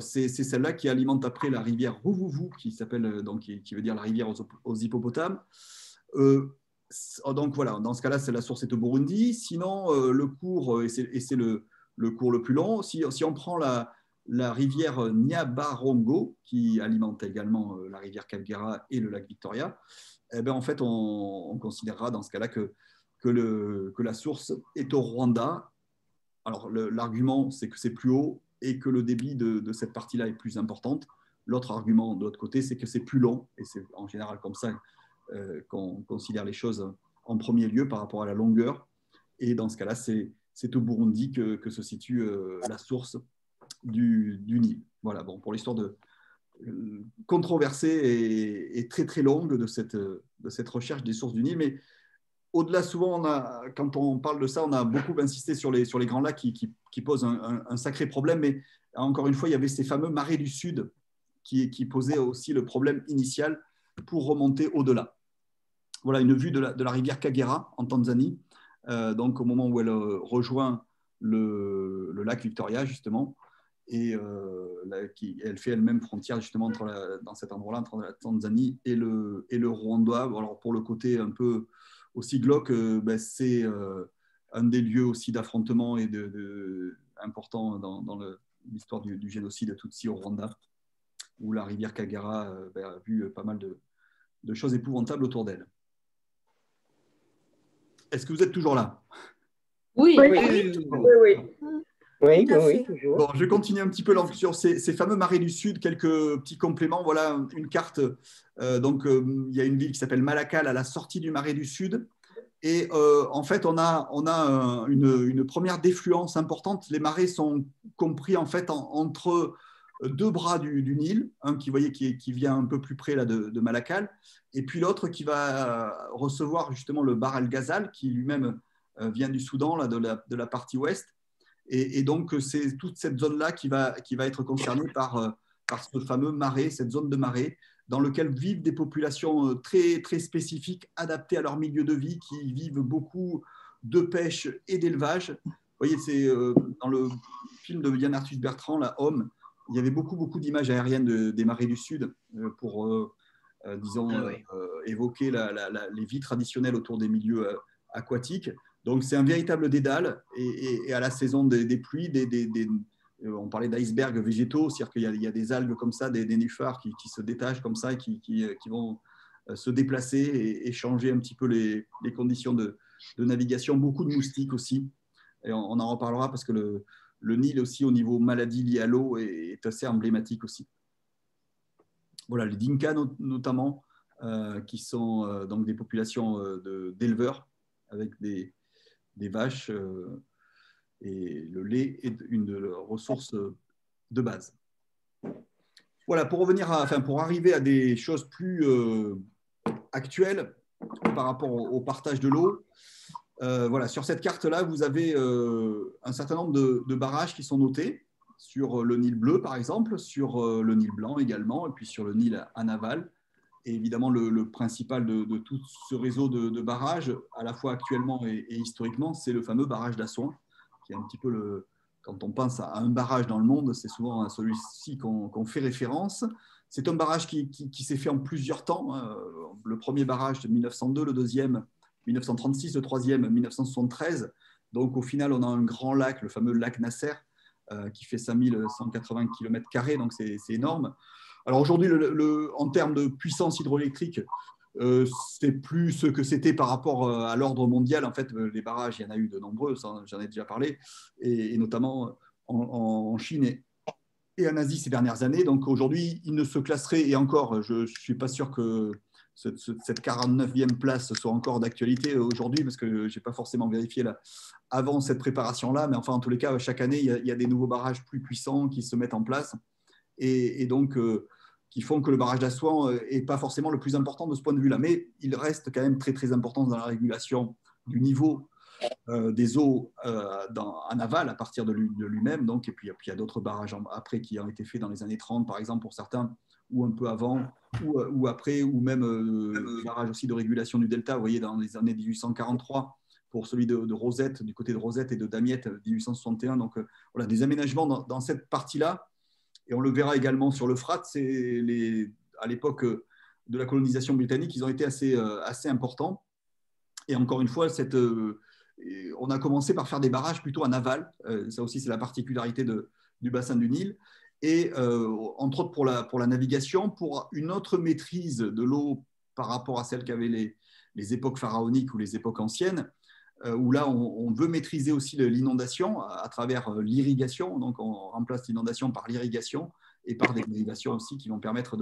c'est celle-là qui alimente après la rivière Ruvuvu, qui s'appelle donc qui veut dire la rivière aux hippopotames. Donc voilà, dans ce cas-là, la source est au Burundi. Sinon, le cours, et c'est le cours le plus long, si on prend la rivière Nyabarongo, qui alimente également la rivière Kagera et le lac Victoria, eh bien, en fait, on considérera dans ce cas-là que la source est au Rwanda. Alors, l'argument, c'est que c'est plus haut et que le débit de cette partie-là est plus importante. L'autre argument, de l'autre côté, c'est que c'est plus long, et c'est en général comme ça qu'on considère les choses en premier lieu par rapport à la longueur. Et dans ce cas-là, c'est au Burundi que se situe la source du Nil. Voilà, bon, pour l'histoire controversée et très très longue de cette recherche des sources du Nil. Mais au-delà, souvent, quand on parle de ça, on a beaucoup insisté sur les grands lacs qui posent un sacré problème. Mais encore une fois, il y avait ces fameux marais du Sud qui posaient aussi le problème initial pour remonter au-delà. Voilà une vue de la rivière Kagera en Tanzanie, donc au moment où elle rejoint le lac Victoria, justement. et elle fait elle-même frontière justement dans cet endroit-là entre la Tanzanie et le Rwanda. Alors pour le côté un peu aussi glauque, c'est un des lieux aussi d'affrontement et important dans l'histoire du génocide Tutsi au Rwanda, où la rivière Kagera a vu pas mal de choses épouvantables autour d'elle. Est-ce que vous êtes toujours là? Oui, Oui, oui. tout à fait. Toujours. Bon, je vais continuer un petit peu sur ces fameux marais du Sud, quelques petits compléments. Voilà une carte. Il y a une ville qui s'appelle Malakal à la sortie du marais du Sud. Et en fait, on a une première défluence importante. Les marais sont compris en fait entre deux bras du Nil, un qui vient un peu plus près là, de Malakal, et puis l'autre qui va recevoir justement le Bahr el-Ghazal, qui lui-même vient du Soudan, là, de la partie ouest. Et donc, c'est toute cette zone-là qui va être concernée par ce fameux marais, cette zone de marais, dans lequel vivent des populations très, très spécifiques, adaptées à leur milieu de vie, qui vivent beaucoup de pêche et d'élevage. Vous voyez, c'est dans le film de Yann Arthus Bertrand, La Homme, il y avait beaucoup, beaucoup d'images aériennes des marais du Sud pour, évoquer les vies traditionnelles autour des milieux aquatiques. Donc, c'est un véritable dédale. Et à la saison des pluies, on parlait d'icebergs végétaux, c'est-à-dire qu'il y a des algues comme ça, des nénuphars qui se détachent comme ça et qui vont se déplacer et changer un petit peu les conditions de navigation. Beaucoup de moustiques aussi. Et on en reparlera parce que le Nil aussi, au niveau maladies liées à l'eau, est assez emblématique aussi. Voilà, les Dinkas notamment, qui sont donc des populations d'éleveurs avec des vaches, et le lait est une de leurs ressources de base. Voilà, pour arriver à des choses plus actuelles par rapport au partage de l'eau, voilà, sur cette carte-là, vous avez un certain nombre de barrages qui sont notés sur le Nil bleu, par exemple, sur le Nil blanc également, et puis sur le Nil en aval. Et évidemment, le principal de tout ce réseau de barrages, à la fois actuellement et historiquement, c'est le fameux barrage d'Assouan, qui est un petit peu quand on pense à un barrage dans le monde, c'est souvent à celui-ci qu'on fait référence. C'est un barrage qui s'est fait en plusieurs temps. Le premier barrage de 1902, le deuxième 1936, le troisième 1973. Donc au final, on a un grand lac, le fameux lac Nasser, qui fait 5180 km², donc c'est énorme. Alors aujourd'hui, en termes de puissance hydroélectrique, c'est plus ce que c'était par rapport à l'ordre mondial. En fait, les barrages, il y en a eu de nombreux, j'en ai déjà parlé, et notamment en Chine et en Asie ces dernières années. Donc aujourd'hui, il ne se classerait, et encore, je ne suis pas sûr que cette 49e place soit encore d'actualité aujourd'hui, parce que je n'ai pas forcément vérifié là, avant cette préparation-là, mais enfin, en tous les cas, chaque année, il y a des nouveaux barrages plus puissants qui se mettent en place, et donc qui font que le barrage d'Assouan n'est pas forcément le plus important de ce point de vue-là, mais il reste quand même très, très important dans la régulation du niveau des eaux en aval à partir de lui-même. Donc, et puis il y a d'autres barrages après qui ont été faits dans les années 30, par exemple, pour certains, ou un peu avant, ou après, ou même barrage aussi de régulation du delta, vous voyez, dans les années 1843, pour celui de Rosette, du côté de Rosette, et de Damiette, 1861. Donc, voilà, des aménagements dans cette partie-là. Et on le verra également sur l'Euphrate. À l'époque de la colonisation britannique, ils ont été assez importants. Et encore une fois, on a commencé par faire des barrages plutôt en aval. Ça aussi, c'est la particularité du bassin du Nil. Et entre autres pour la navigation, pour une autre maîtrise de l'eau par rapport à celle qu'avaient les époques pharaoniques ou les époques anciennes, où là, on veut maîtriser aussi l'inondation à travers l'irrigation. Donc, on remplace l'inondation par l'irrigation et par des dérivations aussi qui vont permettre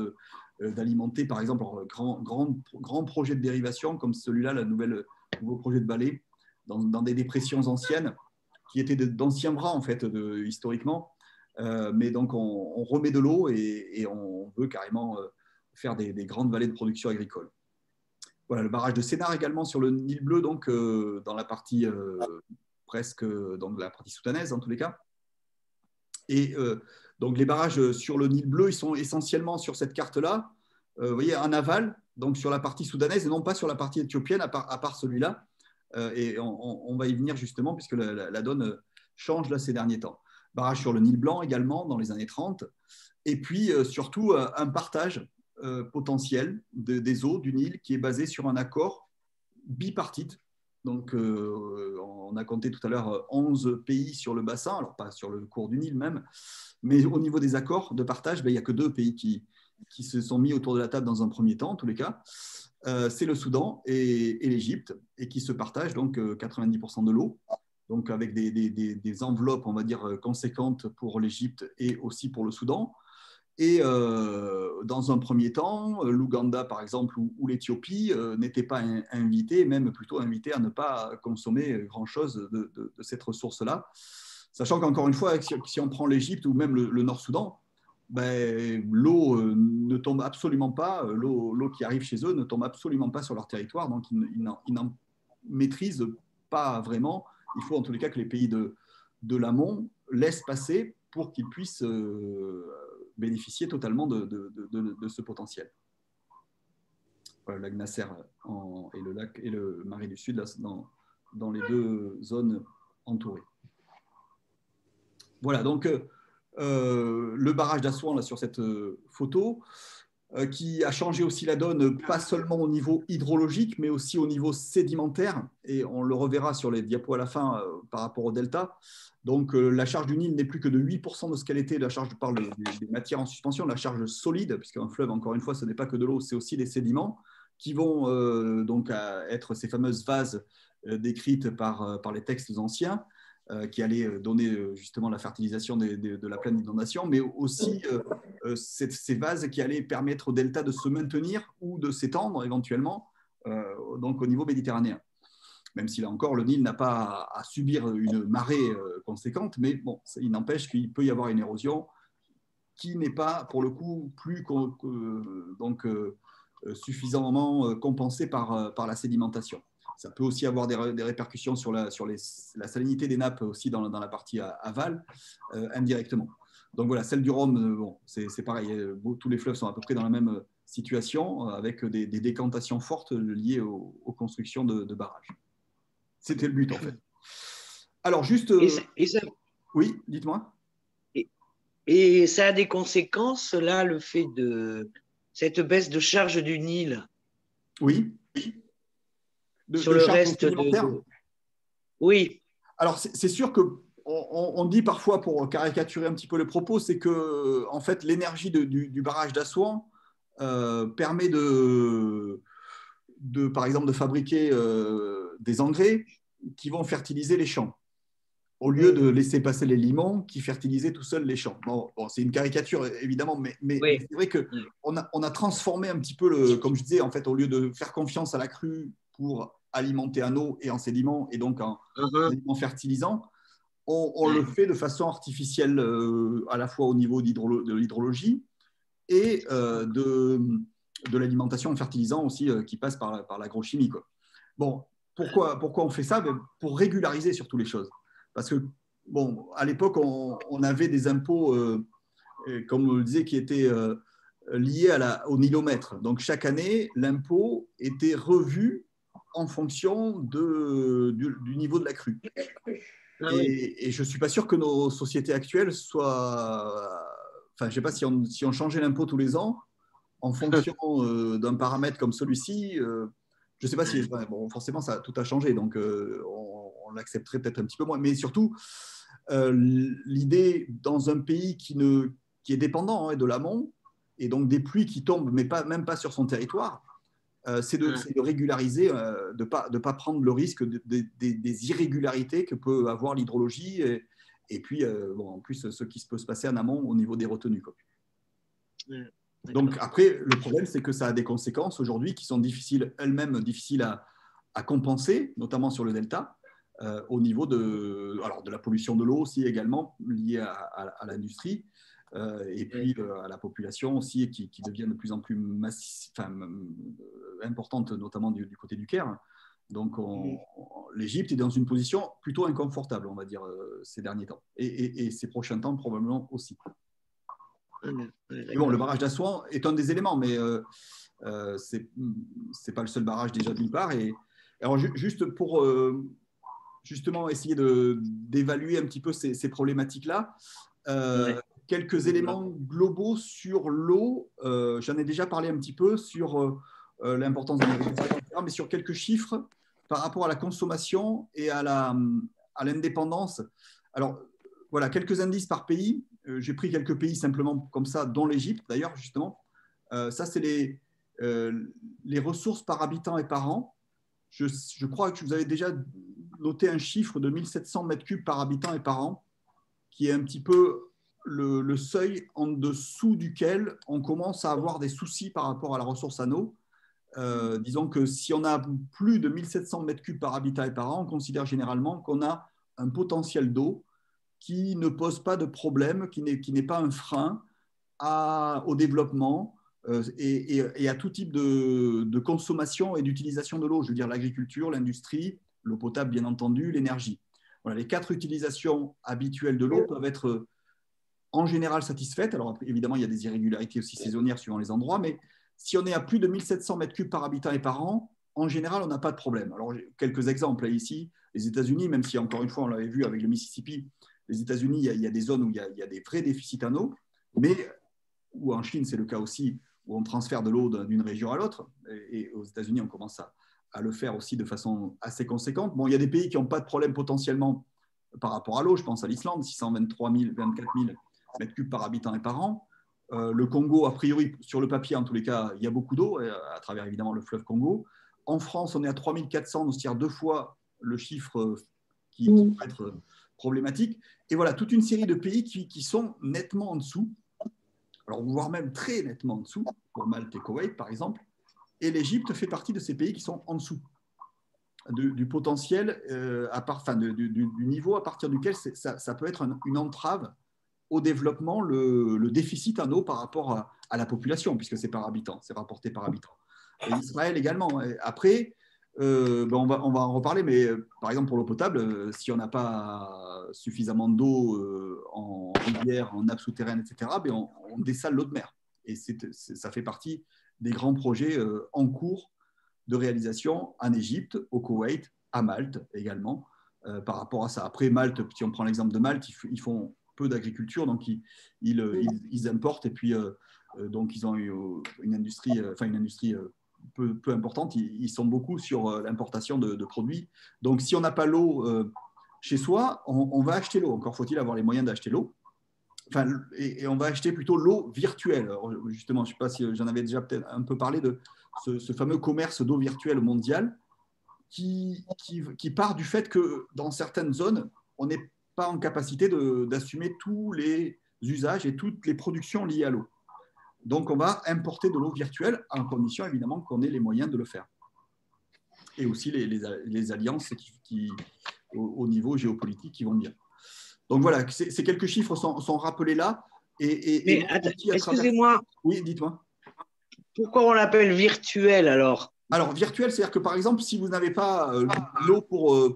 d'alimenter, par exemple, grand projet de dérivation comme celui-là, le nouveau projet de Balai, dans des dépressions anciennes qui étaient d'anciens bras, en fait, historiquement. Mais donc, on remet de l'eau et on veut carrément faire des grandes vallées de production agricole. Voilà, le barrage de Sénar également sur le Nil bleu, donc dans la partie presque dans la partie soudanaise en tous les cas. Et donc les barrages sur le Nil bleu, ils sont essentiellement sur cette carte-là, vous voyez, en aval, donc sur la partie soudanaise et non pas sur la partie éthiopienne, à part celui-là. Et on va y venir justement puisque la donne change là ces derniers temps. barrage sur le Nil Blanc également dans les années 30, et puis surtout un partage potentiel des eaux du Nil qui est basé sur un accord bipartite. Donc, on a compté tout à l'heure 11 pays sur le bassin, alors pas sur le cours du Nil même, mais au niveau des accords de partage, il n'y a que 2 pays qui se sont mis autour de la table dans un premier temps, en tous les cas. C'est le Soudan et l'Égypte, et qui se partagent donc 90% de l'eau, donc avec des enveloppes, on va dire, conséquentes pour l'Égypte et aussi pour le Soudan. Et dans un premier temps, l'Ouganda, par exemple, ou l'Éthiopie n'étaient pas invités, même plutôt invités à ne pas consommer grand-chose de cette ressource-là. Sachant qu'encore une fois, si on prend l'Égypte ou même le Nord-Soudan, ben, l'eau ne tombe absolument pas, l'eau qui arrive chez eux ne tombe absolument pas sur leur territoire, donc ils n'en maîtrisent pas vraiment. Il faut en tous les cas que les pays de l'amont laissent passer pour qu'ils puissent bénéficier totalement de ce potentiel. Voilà, le lac Nasser et le Marais du Sud, là, dans les 2 zones entourées. Voilà, donc le barrage d'Assouan là, sur cette photo, qui a changé aussi la donne, pas seulement au niveau hydrologique, mais aussi au niveau sédimentaire. Et on le reverra sur les diapos à la fin par rapport au delta. Donc, la charge du Nil n'est plus que de 8% de ce qu'elle était. La charge, je parle des matières en suspension, la charge solide, puisqu'un fleuve, encore une fois, ce n'est pas que de l'eau, c'est aussi des sédiments qui vont donc être ces fameuses vases décrites par les textes anciens, qui allaient donner justement la fertilisation de la plaine d'inondation, mais aussi ces vases qui allaient permettre au delta de se maintenir ou de s'étendre éventuellement donc au niveau méditerranéen. Même si là encore, le Nil n'a pas à subir une marée conséquente, mais bon, il n'empêche qu'il peut y avoir une érosion qui n'est pas, pour le coup, plus donc, suffisamment compensée par la sédimentation. Ça peut aussi avoir des répercussions sur la salinité des nappes aussi dans la partie aval, indirectement. Donc voilà, celle du Rhum, bon, c'est pareil, tous les fleuves sont à peu près dans la même situation, avec des décantations fortes liées aux constructions de barrages. C'était le but, en fait. Alors, juste... Oui, dites-moi. Et ça a des conséquences, là, le fait de cette baisse de charge du Nil. Oui. Sur le reste Oui. Alors, c'est sûr qu'on dit parfois, pour caricaturer un petit peu les propos, c'est que, en fait, l'énergie du barrage d'Assouan permet par exemple, de fabriquer des engrais qui vont fertiliser les champs, au lieu de laisser passer les limons qui fertilisaient tout seuls les champs. Bon, c'est une caricature, évidemment, mais oui. C'est vrai qu'on a transformé un petit peu, comme je disais, en fait, au lieu de faire confiance à la crue pour alimenter en eau et en sédiments, et donc en fertilisant, on le fait de façon artificielle, à la fois au niveau de l'hydrologie et de l'alimentation en fertilisant aussi, qui passe par l'agrochimie, quoi. Bon, pourquoi on fait ça? Pour régulariser surtout les choses. Parce que, bon, à l'époque, on avait des impôts, comme on le disait, qui étaient liés au nilomètre. Donc, chaque année, l'impôt était revu en fonction du niveau de la crue. Et je ne suis pas sûr que nos sociétés actuelles soient... Enfin, je ne sais pas si on changeait l'impôt tous les ans en fonction d'un paramètre comme celui-ci. Je ne sais pas si... Bon, forcément, tout a changé, donc on l'accepterait peut-être un petit peu moins. Mais surtout, l'idée dans un pays qui est dépendant de l'amont, et donc des pluies qui tombent, mais même pas sur son territoire, c'est de régulariser, de pas prendre le risque des irrégularités que peut avoir l'hydrologie, et puis en plus ce qui peut se passer en amont au niveau des retenues, quoi. Donc après, le problème, c'est que ça a des conséquences aujourd'hui qui sont elles-mêmes difficiles à compenser, notamment sur le delta, au niveau de la pollution de l'eau aussi également, liée à l'industrie, et puis à la population aussi, qui devient de plus en plus importante, notamment du côté du Caire. Donc l'Égypte est dans une position plutôt inconfortable, on va dire, ces derniers temps, et ces prochains temps probablement aussi. Mais bon, le barrage d'Assouan est un des éléments, mais c'est pas le seul barrage déjà d'une part. Et alors juste pour justement essayer d'évaluer un petit peu ces problématiques-là. Quelques éléments globaux sur l'eau. J'en ai déjà parlé un petit peu sur l'importance de l'agriculture, mais sur quelques chiffres par rapport à la consommation et à l'indépendance. Alors, voilà, quelques indices par pays. J'ai pris quelques pays simplement comme ça, dont l'Égypte d'ailleurs, justement. Ça, c'est les ressources par habitant et par an. Je crois que vous avez déjà noté un chiffre de 1700 mètres cubes par habitant et par an, qui est un petit peu le seuil en dessous duquel on commence à avoir des soucis par rapport à la ressource en eau. Disons que si on a plus de 1700 mètres cubes par habitant et par an, on considère généralement qu'on a un potentiel d'eau qui ne pose pas de problème, qui n'est pas un frein au développement et à tout type de consommation et d'utilisation de l'eau. Je veux dire l'agriculture, l'industrie, l'eau potable bien entendu, l'énergie. Voilà, les 4 utilisations habituelles de l'eau peuvent être en général satisfaites. Alors évidemment, il y a des irrégularités aussi saisonnières suivant les endroits, mais si on est à plus de 1700 mètres cubes par habitant et par an, en général, on n'a pas de problème. Alors, quelques exemples ici. Les États-Unis, même si encore une fois, on l'avait vu avec le Mississippi, les États-Unis, il y a des zones où il y a des vrais déficits en eau, mais ou en Chine, c'est le cas aussi, où on transfère de l'eau d'une région à l'autre. Et aux États-Unis, on commence à le faire aussi de façon assez conséquente. Bon, il y a des pays qui n'ont pas de problème potentiellement par rapport à l'eau. Je pense à l'Islande, 623 000, 24 000 mètres cubes par habitant et par an. Le Congo, a priori, sur le papier, en tous les cas, il y a beaucoup d'eau, à travers évidemment le fleuve Congo. En France, on est à 3400, c'est-à-dire 2 fois le chiffre qui peut être problématique. Et voilà, toute une série de pays qui sont nettement en dessous, alors voire même très nettement en dessous, pour Malte et Koweït par exemple. Et l'Égypte fait partie de ces pays qui sont en dessous du potentiel, du niveau à partir duquel ça peut être une entrave au développement, le déficit en eau par rapport à la population, puisque c'est par habitant, c'est rapporté par habitant. Et Israël également. Après, on va en reparler, mais par exemple pour l'eau potable, si on n'a pas suffisamment d'eau en rivière, en nappe souterraine, etc., on dessale l'eau de mer. Et ça fait partie des grands projets en cours de réalisation en Égypte, au Koweït, à Malte également, par rapport à ça. Après, Malte, si on prend l'exemple de Malte, ils font peu d'agriculture, donc ils importent, et puis donc ils ont une industrie peu importante, ils sont beaucoup sur l'importation de produits. Donc si on n'a pas l'eau chez soi, on va acheter l'eau. Encore faut-il avoir les moyens d'acheter l'eau. Enfin, et on va acheter plutôt l'eau virtuelle. Alors, justement, je ne sais pas si j'en avais déjà peut-être un peu parlé de ce fameux commerce d'eau virtuelle mondial qui part du fait que dans certaines zones, on n'est pas en capacité d'assumer tous les usages et toutes les productions liées à l'eau. Donc, on va importer de l'eau virtuelle à condition, évidemment, qu'on ait les moyens de le faire. Et aussi les alliances au niveau géopolitique qui vont bien. Donc, voilà, ces quelques chiffres sont rappelés là. Mais excusez-moi. Oui, dites-moi. Pourquoi on l'appelle virtuel alors? Alors, virtuel, c'est-à-dire que, par exemple, si vous n'avez pas l'eau pour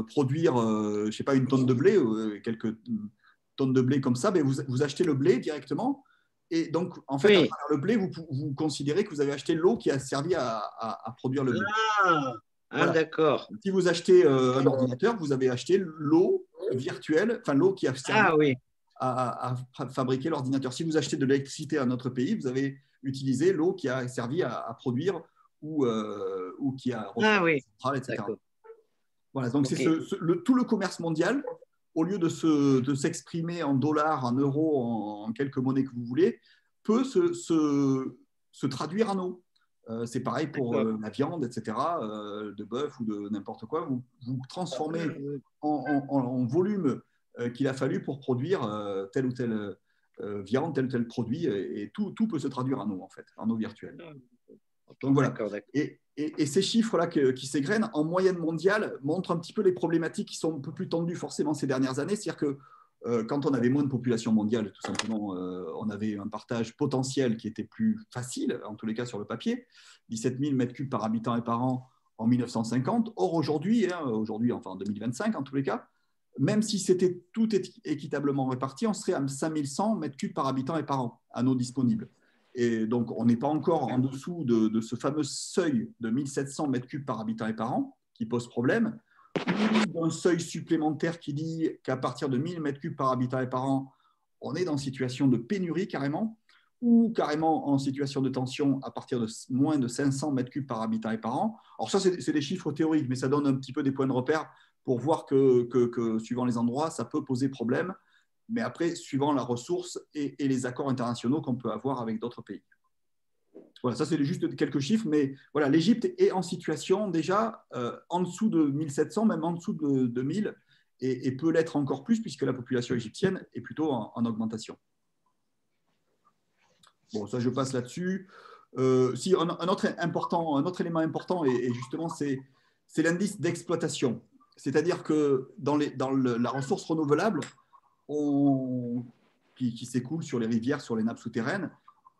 produire, je ne sais pas, une tonne de blé, quelques tonnes de blé comme ça, vous achetez le blé directement. Et donc, en fait, à travers le blé, vous considérez que vous avez acheté l'eau qui a servi à produire le blé. Voilà. D'accord. Si vous achetez un ordinateur, vous avez acheté l'eau virtuelle, enfin l'eau qui a servi à fabriquer l'ordinateur. Si vous achetez de l'électricité à notre pays, vous avez utilisé l'eau qui a servi à produire ou qui a refait centrale, etc. Voilà, donc c'est tout le commerce mondial, au lieu de s'exprimer en dollars, en euros, en quelques monnaies que vous voulez, peut se traduire en eau. C'est pareil pour la viande, etc., de bœuf ou de n'importe quoi. Vous transformez en volume qu'il a fallu pour produire telle ou telle viande, tel ou tel produit, et tout peut se traduire en eau, en fait, en eau virtuelle. Donc voilà. Et ces chiffres-là qui s'égrènent, en moyenne mondiale, montrent un petit peu les problématiques qui sont un peu plus tendues forcément ces dernières années. C'est-à-dire que quand on avait moins de population mondiale, tout simplement, on avait un partage potentiel qui était plus facile, en tous les cas sur le papier, 17 000 mètres cubes par habitant et par an en 1950. Or, aujourd'hui, enfin en 2025 en tous les cas, même si c'était tout équitablement réparti, on serait à 5100 mètres cubes par habitant et par an en eau disponible. Et donc, on n'est pas encore en dessous de ce fameux seuil de 1700 mètres cubes par habitant et par an qui pose problème. ou d'un seuil supplémentaire qui dit qu'à partir de 1000 m3 par habitant et par an, on est dans une situation de pénurie carrément, ou carrément en situation de tension à partir de moins de 500 m3 par habitant et par an. Alors ça, c'est des chiffres théoriques, mais ça donne un petit peu des points de repère pour voir que suivant les endroits, ça peut poser problème, mais après, suivant la ressource et les accords internationaux qu'on peut avoir avec d'autres pays. Voilà, ça c'est juste quelques chiffres, mais voilà, l'Égypte est en situation déjà en dessous de 1700, même en dessous de 2000, et peut l'être encore plus puisque la population égyptienne est plutôt en augmentation. Bon, ça je passe là-dessus. Si, un autre élément important, et justement, c'est l'indice d'exploitation. C'est-à-dire que dans la ressource renouvelable qui s'écoule sur les rivières, sur les nappes souterraines,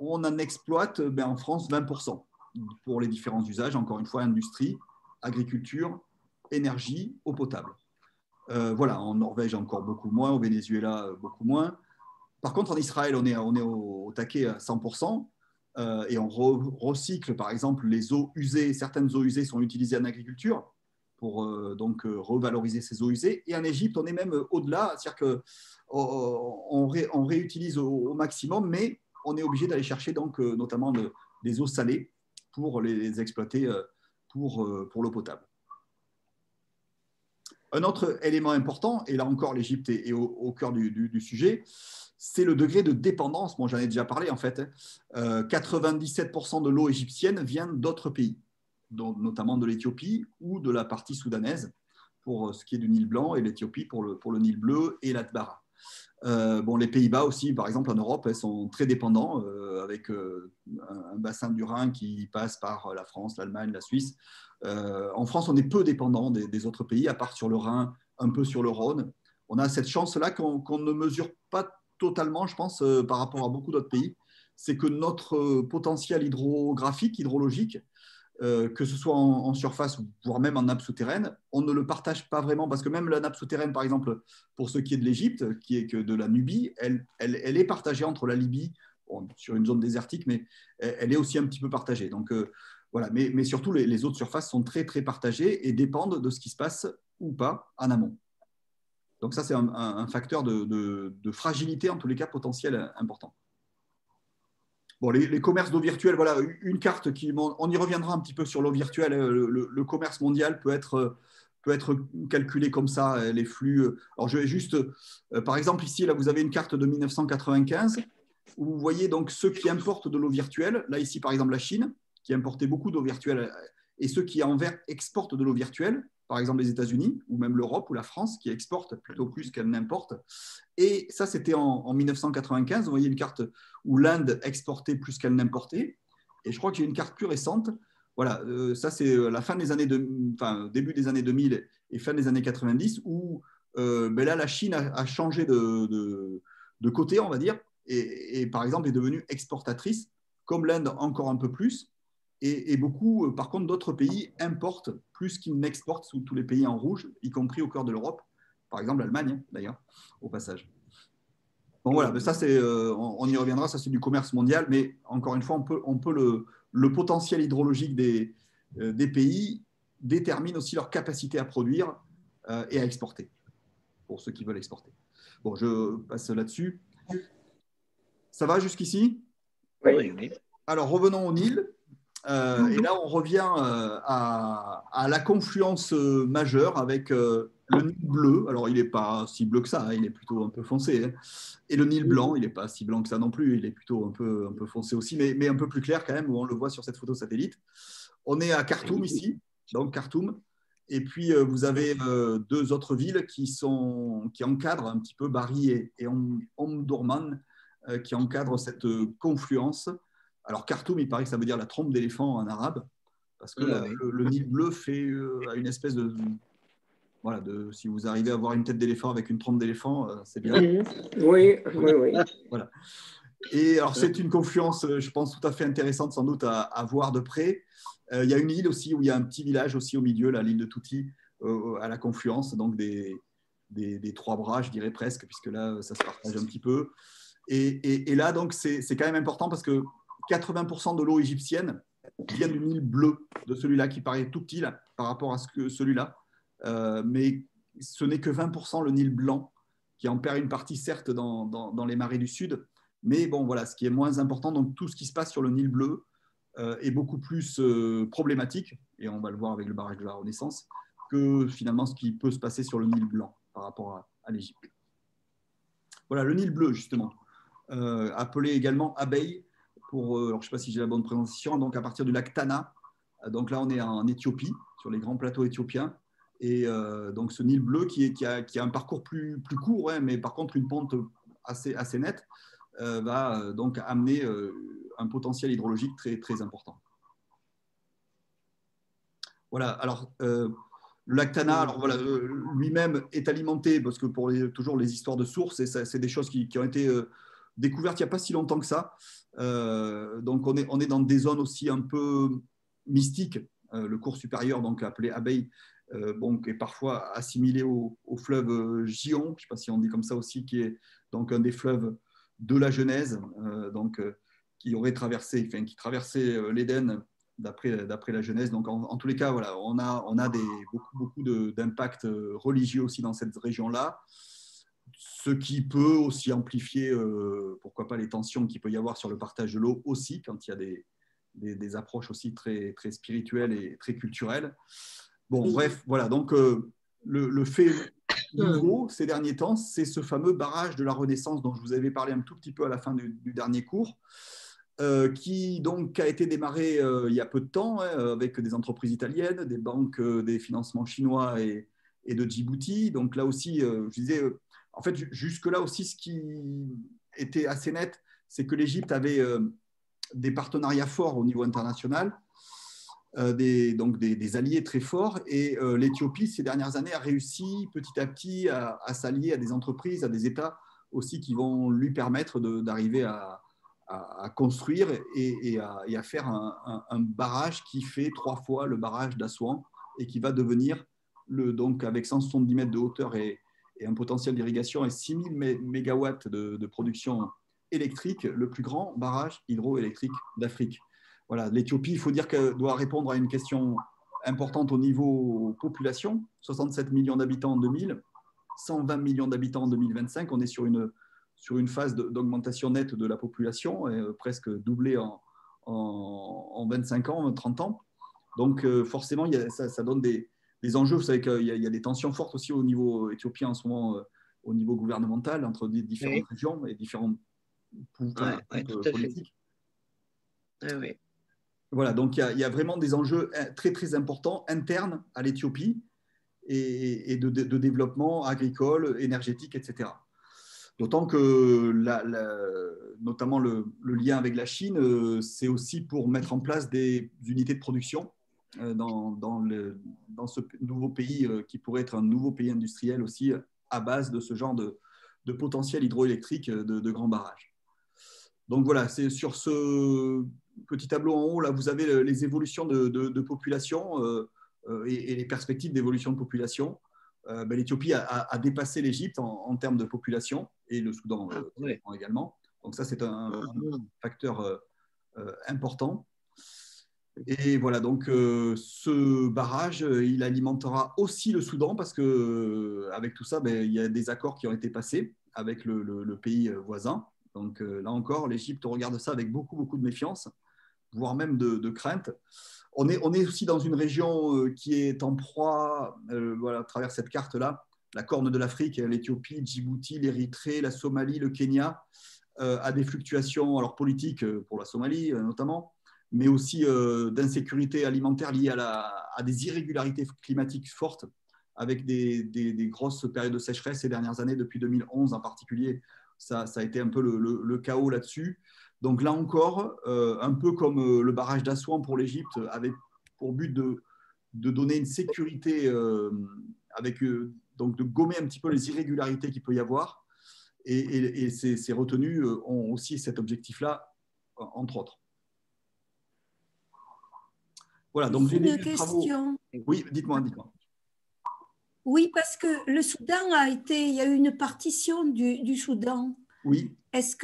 on en exploite en France 20% pour les différents usages, encore une fois, industrie, agriculture, énergie, eau potable. Voilà, en Norvège encore beaucoup moins, au Venezuela beaucoup moins. Par contre, en Israël, on est au taquet à 100%, et on recycle, par exemple, les eaux usées. Certaines eaux usées sont utilisées en agriculture pour donc revaloriser ces eaux usées. Et en Égypte, on est même au-delà, c'est-à-dire qu'on réutilise au maximum, mais on est obligé d'aller chercher donc, notamment des eaux salées pour les exploiter pour l'eau potable. Un autre élément important, et là encore l'Égypte est au cœur du sujet, c'est le degré de dépendance. Bon, j'en ai déjà parlé en fait. 97% de l'eau égyptienne vient d'autres pays, notamment de l'Éthiopie ou de la partie soudanaise pour ce qui est du Nil blanc, et l'Éthiopie pour le Nil bleu et l'Atbara. Bon, les Pays-Bas aussi, par exemple, en Europe, elles sont très dépendants avec un bassin du Rhin qui passe par la France, l'Allemagne, la Suisse. En France, on est peu dépendant des autres pays, à part sur le Rhin, un peu sur le Rhône. On a cette chance-là qu'on ne mesure pas totalement, je pense, par rapport à beaucoup d'autres pays. C'est que notre potentiel hydrologique, que ce soit en surface, voire même en nappe souterraine, on ne le partage pas vraiment, parce que même la nappe souterraine, par exemple, pour ce qui est de l'Égypte, qui est que de la Nubie, elle est partagée entre la Libye, bon, sur une zone désertique, mais elle est aussi un petit peu partagée. Donc voilà, mais surtout, les eaux de surface sont très, très partagées et dépendent de ce qui se passe ou pas en amont. Donc ça, c'est un facteur de fragilité, en tous les cas, potentiel important. Bon, les commerces d'eau virtuelle, voilà, une carte on y reviendra un petit peu sur l'eau virtuelle. Le commerce mondial peut être calculé comme ça, les flux. Alors, je vais juste, par exemple, ici, là, vous avez une carte de 1995 où vous voyez donc ceux qui importent de l'eau virtuelle. Là, ici, par exemple, la Chine, qui importait beaucoup d'eau virtuelle, et ceux qui, en vert, exportent de l'eau virtuelle, par exemple les États-Unis, ou même l'Europe ou la France, qui exportent plutôt plus qu'elle n'importe. Et ça, c'était en 1995. Vous voyez une carte où l'Inde exportait plus qu'elle n'importait. Et je crois que j'ai une carte plus récente. Voilà, ça, c'est la fin des années début des années 2000 et fin des années 90, où là, la Chine a changé de côté, on va dire, et par exemple, est devenue exportatrice, comme l'Inde encore un peu plus. Et beaucoup, par contre, d'autres pays importent plus qu'ils n'exportent, sous tous les pays en rouge, y compris au cœur de l'Europe. Par exemple, l'Allemagne, d'ailleurs, au passage. Bon, voilà, mais ça, on y reviendra, ça, c'est du commerce mondial, mais encore une fois, on peut le potentiel hydrologique des pays détermine aussi leur capacité à produire et à exporter, pour ceux qui veulent exporter. Bon, je passe là-dessus. Ça va jusqu'ici? Oui. Alors, revenons au Nil. Et là, on revient à la confluence majeure avec le Nil bleu. Alors, il n'est pas si bleu que ça, hein, il est plutôt un peu foncé. Hein. Et le Nil blanc, il n'est pas si blanc que ça non plus, il est plutôt un peu foncé aussi, mais un peu plus clair quand même, où on le voit sur cette photo satellite. On est à Khartoum ici, donc Khartoum. Et puis, vous avez deux autres villes qui encadrent un petit peu, Bari et Omdurman, qui encadrent cette confluence. Alors, Khartoum, il paraît que ça veut dire la trompe d'éléphant en arabe, parce que le Nil bleu fait une espèce de... Voilà, si vous arrivez à voir une tête d'éléphant avec une trompe d'éléphant, c'est bien. Oui. Voilà. Et alors, c'est une confluence, je pense, tout à fait intéressante, sans doute, à voir de près. Il y a une île aussi, où il y a un petit village aussi au milieu, l'île de Touti, à la confluence, donc des trois bras, je dirais presque, puisque là, ça se partage un petit peu. Et là, donc, c'est quand même important, parce que 80% de l'eau égyptienne vient du Nil bleu, de celui-là qui paraît tout petit là, par rapport à celui-là. mais ce n'est que 20% le Nil blanc, qui en perd une partie, certes, dans les marais du Sud. Mais bon, voilà, ce qui est moins important, donc tout ce qui se passe sur le Nil bleu est beaucoup plus problématique, et on va le voir avec le barrage de la Renaissance, que finalement ce qui peut se passer sur le Nil blanc par rapport à l'Égypte. Voilà, le Nil bleu, justement, appelé également Abeille, alors je ne sais pas si j'ai la bonne prononciation, donc à partir du lac Tana. Donc là, on est en Éthiopie, sur les grands plateaux éthiopiens. Et donc ce Nil bleu qui a un parcours plus court, hein, mais par contre une pente assez nette, va donc amener un potentiel hydrologique très, très important. Voilà, alors le lac Tana, alors, voilà, lui-même est alimenté, parce que pour toujours les histoires de sources, c'est des choses qui ont été découvertes il n'y a pas si longtemps que ça. Donc on est dans des zones aussi un peu mystiques. Le cours supérieur, donc appelé Abeille, bon, qui est parfois assimilé au fleuve Gion, je ne sais pas si on dit comme ça aussi, qui est donc un des fleuves de la Genèse, donc, qui traversait l'Éden d'après la Genèse. Donc en tous les cas, voilà, on a beaucoup d'impact religieux aussi dans cette région-là, ce qui peut aussi amplifier, pourquoi pas, les tensions qu'il peut y avoir sur le partage de l'eau aussi, quand il y a des approches aussi très, très spirituelles et très culturelles. Bon, bref, voilà, donc le fait nouveau ces derniers temps, c'est ce fameux barrage de la Renaissance dont je vous avais parlé un tout petit peu à la fin du dernier cours, qui donc a été démarré il y a peu de temps, hein, avec des entreprises italiennes, des banques, des financements chinois et de Djibouti. Donc là aussi, je disais, en fait, jusque-là aussi, ce qui était assez net, c'est que l'Égypte avait des partenariats forts au niveau international, des alliés très forts, et l'Éthiopie, ces dernières années, a réussi petit à petit à s'allier à des entreprises, à des États aussi, qui vont lui permettre d'arriver à construire et à faire un barrage qui fait 3 fois le barrage d'Assouan, et qui va devenir, donc avec 170 mètres de hauteur et un potentiel d'irrigation et 6000 mégawatts de production électrique, le plus grand barrage hydroélectrique d'Afrique. Voilà, l'Éthiopie, il faut dire qu'elle doit répondre à une question importante au niveau population. 67 millions d'habitants en 2000, 120 millions d'habitants en 2025. On est sur une phase d'augmentation nette de la population, presque doublée en 25 ans, 30 ans. Donc forcément, ça donne des enjeux. Vous savez qu'il y a des tensions fortes aussi au niveau éthiopien en ce moment, au niveau gouvernemental, entre différentes régions et différents politiques. Oui. Voilà, donc il y a vraiment des enjeux très, très importants internes à l'Éthiopie et de développement agricole, énergétique, etc. D'autant que, notamment le lien avec la Chine, c'est aussi pour mettre en place des unités de production dans ce nouveau pays qui pourrait être un nouveau pays industriel aussi, à base de ce genre de potentiel hydroélectrique de grands barrages. Donc voilà, c'est sur ce petit tableau en haut, là, vous avez les évolutions de population et les perspectives d'évolution de population. L'Éthiopie a dépassé l'Égypte en termes de population, et le Soudan également. Donc ça, c'est un facteur important. Et voilà, donc ce barrage, il alimentera aussi le Soudan, parce qu'avec tout ça, il y a des accords qui ont été passés avec le pays voisin. Donc là encore, l'Égypte regarde ça avec beaucoup de méfiance, voire même de crainte. On est aussi dans une région qui est en proie, voilà, à travers cette carte-là, la Corne de l'Afrique, l'Éthiopie, Djibouti, l'Érythrée, la Somalie, le Kenya, à des fluctuations politiques pour la Somalie notamment, mais aussi d'insécurité alimentaire liée à des irrégularités climatiques fortes, avec des grosses périodes de sécheresse ces dernières années, depuis 2011 en particulier. Ça a été un peu le chaos là-dessus. Donc là encore, un peu comme le barrage d'Assouan pour l'Égypte, avait pour but de donner une sécurité, donc de gommer un petit peu les irrégularités qu'il peut y avoir. Et ces retenues ont aussi cet objectif-là, entre autres. Voilà, donc j'ai une question. Oui, dites-moi. Oui, parce que le Soudan il y a eu une partition du Soudan. Oui. Est-ce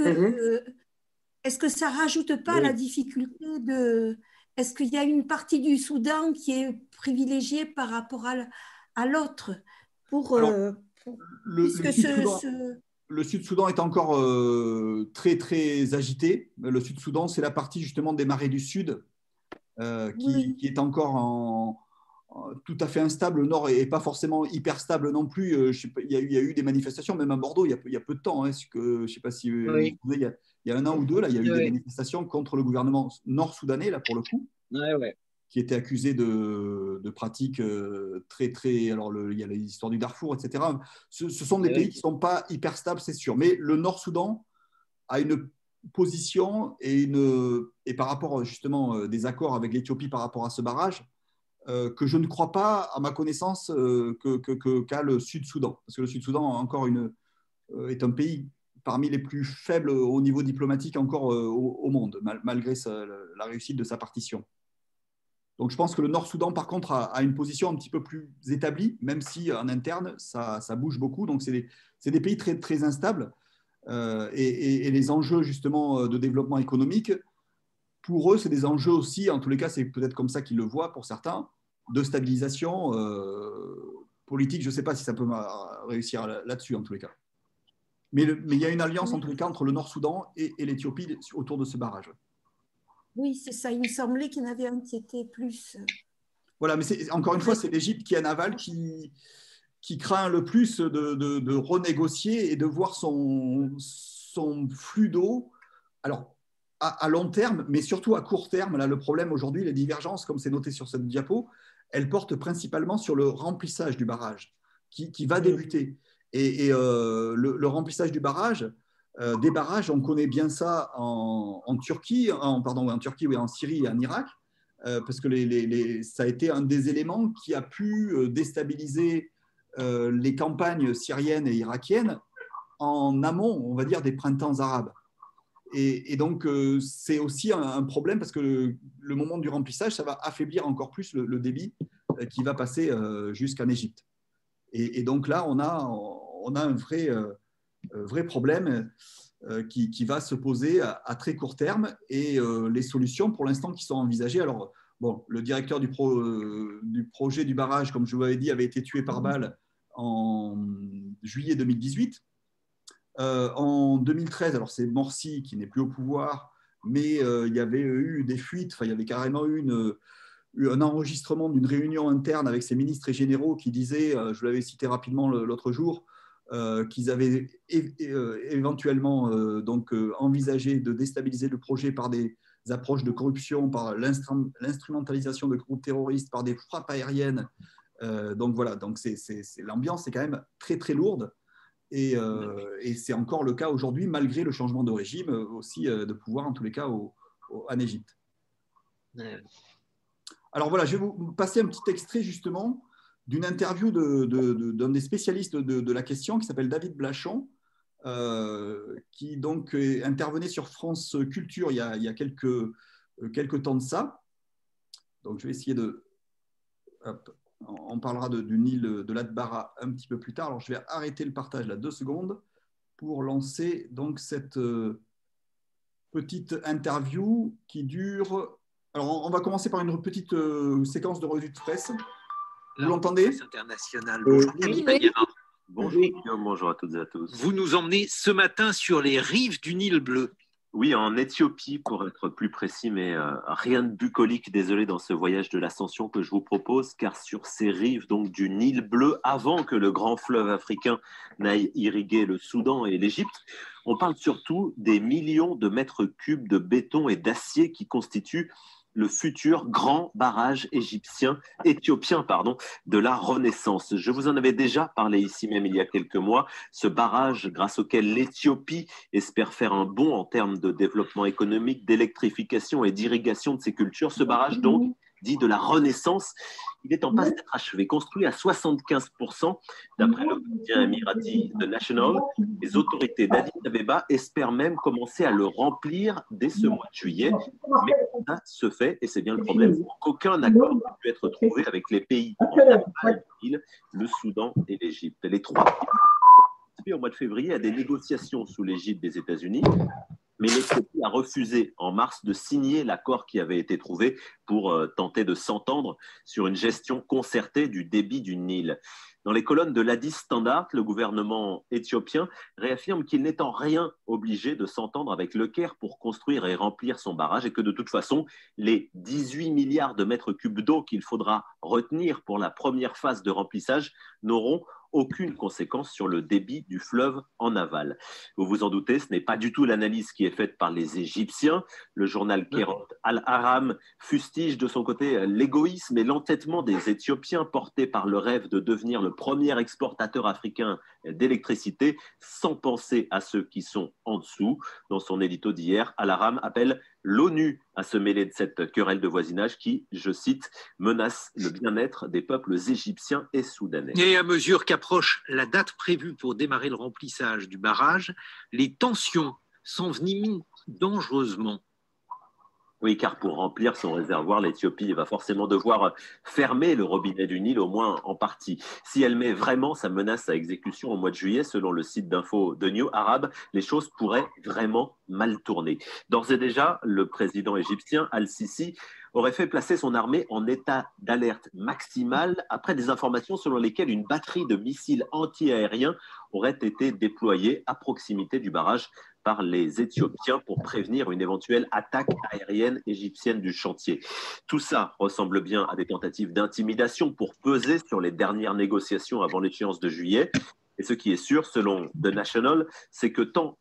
que ça rajoute pas la difficulté Est-ce qu'il y a une partie du Soudan qui est privilégiée par rapport à à l'autre pour, Alors, le puisque Le Sud-Soudan est encore très, très agité. Le Sud-Soudan, c'est la partie justement des marais du Sud oui, qui est encore tout à fait instable. Le Nord n'est pas forcément hyper stable non plus. Je sais pas, il y a eu des manifestations, même à Bordeaux, il y a peu de temps. Hein, je ne sais pas si vous Oui, vous souvenez, il y a un an ou deux, là, il y a eu des oui, manifestations contre le gouvernement nord-soudanais, là, pour le coup, ouais, ouais. qui était accusé de pratiques très, très. Alors, il y a l'histoire du Darfour, etc. Ce sont des pays Oui, qui ne sont pas hyper stables, c'est sûr. Mais le Nord-Soudan a une position et par rapport justement des accords avec l'Éthiopie par rapport à ce barrage, que je ne crois pas, à ma connaissance, qu'a le Sud-Soudan. Parce que le Sud-Soudan, encore est un pays parmi les plus faibles au niveau diplomatique encore au monde, malgré la réussite de sa partition. Donc je pense que le Nord-Soudan, par contre, a une position un petit peu plus établie, même si en interne, ça bouge beaucoup. Donc c'est des pays très, très instables. Et les enjeux, justement, de développement économique, pour eux, c'est des enjeux aussi, en tous les cas, c'est peut-être comme ça qu'ils le voient pour certains, de stabilisation politique. Je ne sais pas si ça peut réussir là-dessus, en tous les cas. Mais il y a une alliance, en tous les cas, entre le Nord-Soudan et l'Éthiopie autour de ce barrage. oui, c'est ça. Il me semblait qu'il y en avait un qui était plus. Voilà, mais encore une fois, c'est l'Égypte qui est en aval qui craint le plus de renégocier et de voir son flux d'eau, alors à long terme, mais surtout à court terme. Là, le problème aujourd'hui, les divergences, comme c'est noté sur cette diapo, elles portent principalement sur le remplissage du barrage qui va débuter. Et le remplissage du barrage, des barrages, on connaît bien ça en Turquie, oui, en Syrie et en Irak, parce que ça a été un des éléments qui a pu déstabiliser les campagnes syriennes et irakiennes en amont, on va dire, des printemps arabes. Et donc, c'est aussi un problème parce que le moment du remplissage, ça va affaiblir encore plus le débit qui va passer jusqu'en Égypte. Et donc là, on a un vrai problème qui va se poser à très court terme. Et les solutions, pour l'instant, qui sont envisagées, alors, bon, le directeur du projet du barrage, comme je vous l'avais dit, avait été tué par balle en juillet 2018. En 2013, alors c'est Morsi qui n'est plus au pouvoir, mais il y avait eu des fuites, il y avait carrément eu un enregistrement d'une réunion interne avec ses ministres et généraux qui disaient, je l'avais cité rapidement l'autre jour, qu'ils avaient éventuellement envisagé de déstabiliser le projet par des approches de corruption, par l'instrumentalisation de groupes terroristes, par des frappes aériennes. Donc voilà, l'ambiance est quand même très très lourde. Et c'est encore le cas aujourd'hui, malgré le changement de régime aussi de pouvoir, en tous les cas, en Égypte. Alors voilà, je vais vous passer un petit extrait justement d'une interview d'un des spécialistes de la question qui s'appelle David Blachon, qui donc intervenait sur France Culture il y a quelques temps de ça. Donc je vais essayer de... Hop. On parlera du Nil de l'Atbara un petit peu plus tard. Alors, je vais arrêter le partage là 2 secondes pour lancer donc cette petite interview qui dure. Alors, on va commencer par une petite séquence de revue de presse. Vous l'entendez? International. Bonjour Camille Magana. Bonjour, Bonjour à toutes et à tous. Vous nous emmenez ce matin sur les rives du Nil bleu. Oui, en Éthiopie, pour être plus précis, mais rien de bucolique, désolé, dans ce voyage de l'ascension que je vous propose, car sur ces rives donc, du Nil bleu, avant que le grand fleuve africain n'aille irriguer le Soudan et l'Égypte, on parle surtout des millions de mètres cubes de béton et d'acier qui constituent le futur grand barrage éthiopien de la Renaissance. Je vous en avais déjà parlé ici même il y a quelques mois, ce barrage grâce auquel l'Éthiopie espère faire un bond en termes de développement économique, d'électrification et d'irrigation de ses cultures. Ce barrage donc dit de la Renaissance, il est en passe d'être achevé, construit à 75%, d'après le quotidien émirati The National. Les autorités d'Addis Abeba espèrent même commencer à le remplir dès ce mois de juillet, mais ça se fait, et c'est bien le problème, qu'aucun accord n'a pu être trouvé avec les pays en aval du Nil, le Soudan et l'Égypte. Les trois pays ont participé au mois de février à des négociations sous l'égide des États-Unis. Mais l'Éthiopie a refusé en mars de signer l'accord qui avait été trouvé pour tenter de s'entendre sur une gestion concertée du débit du Nil. Dans les colonnes de l'Addis Standard, le gouvernement éthiopien réaffirme qu'il n'est en rien obligé de s'entendre avec le Caire pour construire et remplir son barrage et que de toute façon, les 18 milliards de mètres cubes d'eau qu'il faudra retenir pour la première phase de remplissage n'auront aucune conséquence sur le débit du fleuve en aval. Vous vous en doutez, ce n'est pas du tout l'analyse qui est faite par les Égyptiens. Le journal Kerot Al-Aram fustige de son côté l'égoïsme et l'entêtement des Éthiopiens portés par le rêve de devenir le premier exportateur africain d'électricité sans penser à ceux qui sont en dessous. Dans son édito d'hier, Al-Aram appelle l'ONU à se mêler de cette querelle de voisinage qui, je cite, menace le bien-être des peuples égyptiens et soudanais. Et à mesure qu'approche la date prévue pour démarrer le remplissage du barrage, les tensions s'enveniment dangereusement. Oui, car pour remplir son réservoir, l'Éthiopie va forcément devoir fermer le robinet du Nil, au moins en partie. Si elle met vraiment sa menace à exécution au mois de juillet, selon le site d'info de New Arab, les choses pourraient vraiment mal tourner. D'ores et déjà, le président égyptien Al-Sisi aurait fait placer son armée en état d'alerte maximale après des informations selon lesquelles une batterie de missiles anti-aériens aurait été déployée à proximité du barrage par les Éthiopiens pour prévenir une éventuelle attaque aérienne égyptienne du chantier. Tout ça ressemble bien à des tentatives d'intimidation pour peser sur les dernières négociations avant l'échéance de juillet. Et ce qui est sûr, selon The National, c'est que tant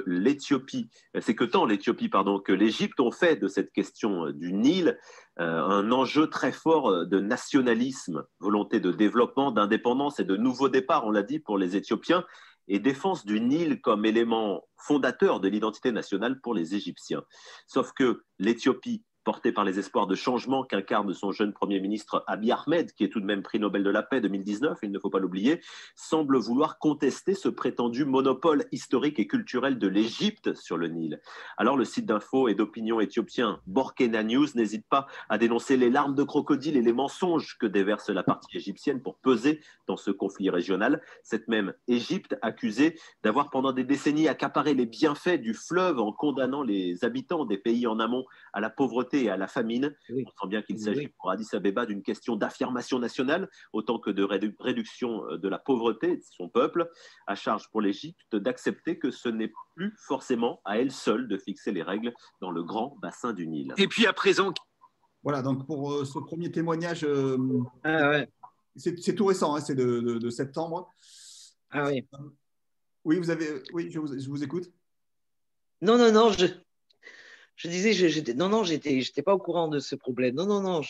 l'Éthiopie que l'Égypte ont fait de cette question du Nil un enjeu très fort de nationalisme, volonté de développement, d'indépendance et de nouveau départ, on l'a dit, pour les Éthiopiens, et défense du Nil comme élément fondateur de l'identité nationale pour les Égyptiens. Sauf que l'Éthiopie, portée par les espoirs de changement qu'incarne son jeune Premier ministre Abiy Ahmed, qui est tout de même prix Nobel de la paix 2019, il ne faut pas l'oublier, semble vouloir contester ce prétendu monopole historique et culturel de l'Égypte sur le Nil. Alors le site d'info et d'opinion éthiopien Borkena News n'hésite pas à dénoncer les larmes de crocodile et les mensonges que déverse la partie égyptienne pour peser dans ce conflit régional. Cette même Égypte accusée d'avoir pendant des décennies accaparé les bienfaits du fleuve en condamnant les habitants des pays en amont à la pauvreté et à la famine. Oui. On sent bien qu'il s'agit pour Addis Abeba d'une question d'affirmation nationale autant que de réduction de la pauvreté de son peuple. À charge pour l'Égypte d'accepter que ce n'est plus forcément à elle seule de fixer les règles dans le grand bassin du Nil. Et puis à présent... Voilà, donc pour ce premier témoignage, c'est tout récent, hein, c'est de septembre. Ah oui. Oui, je vous écoute. Non, je disais, j'étais pas au courant de ce problème. Non.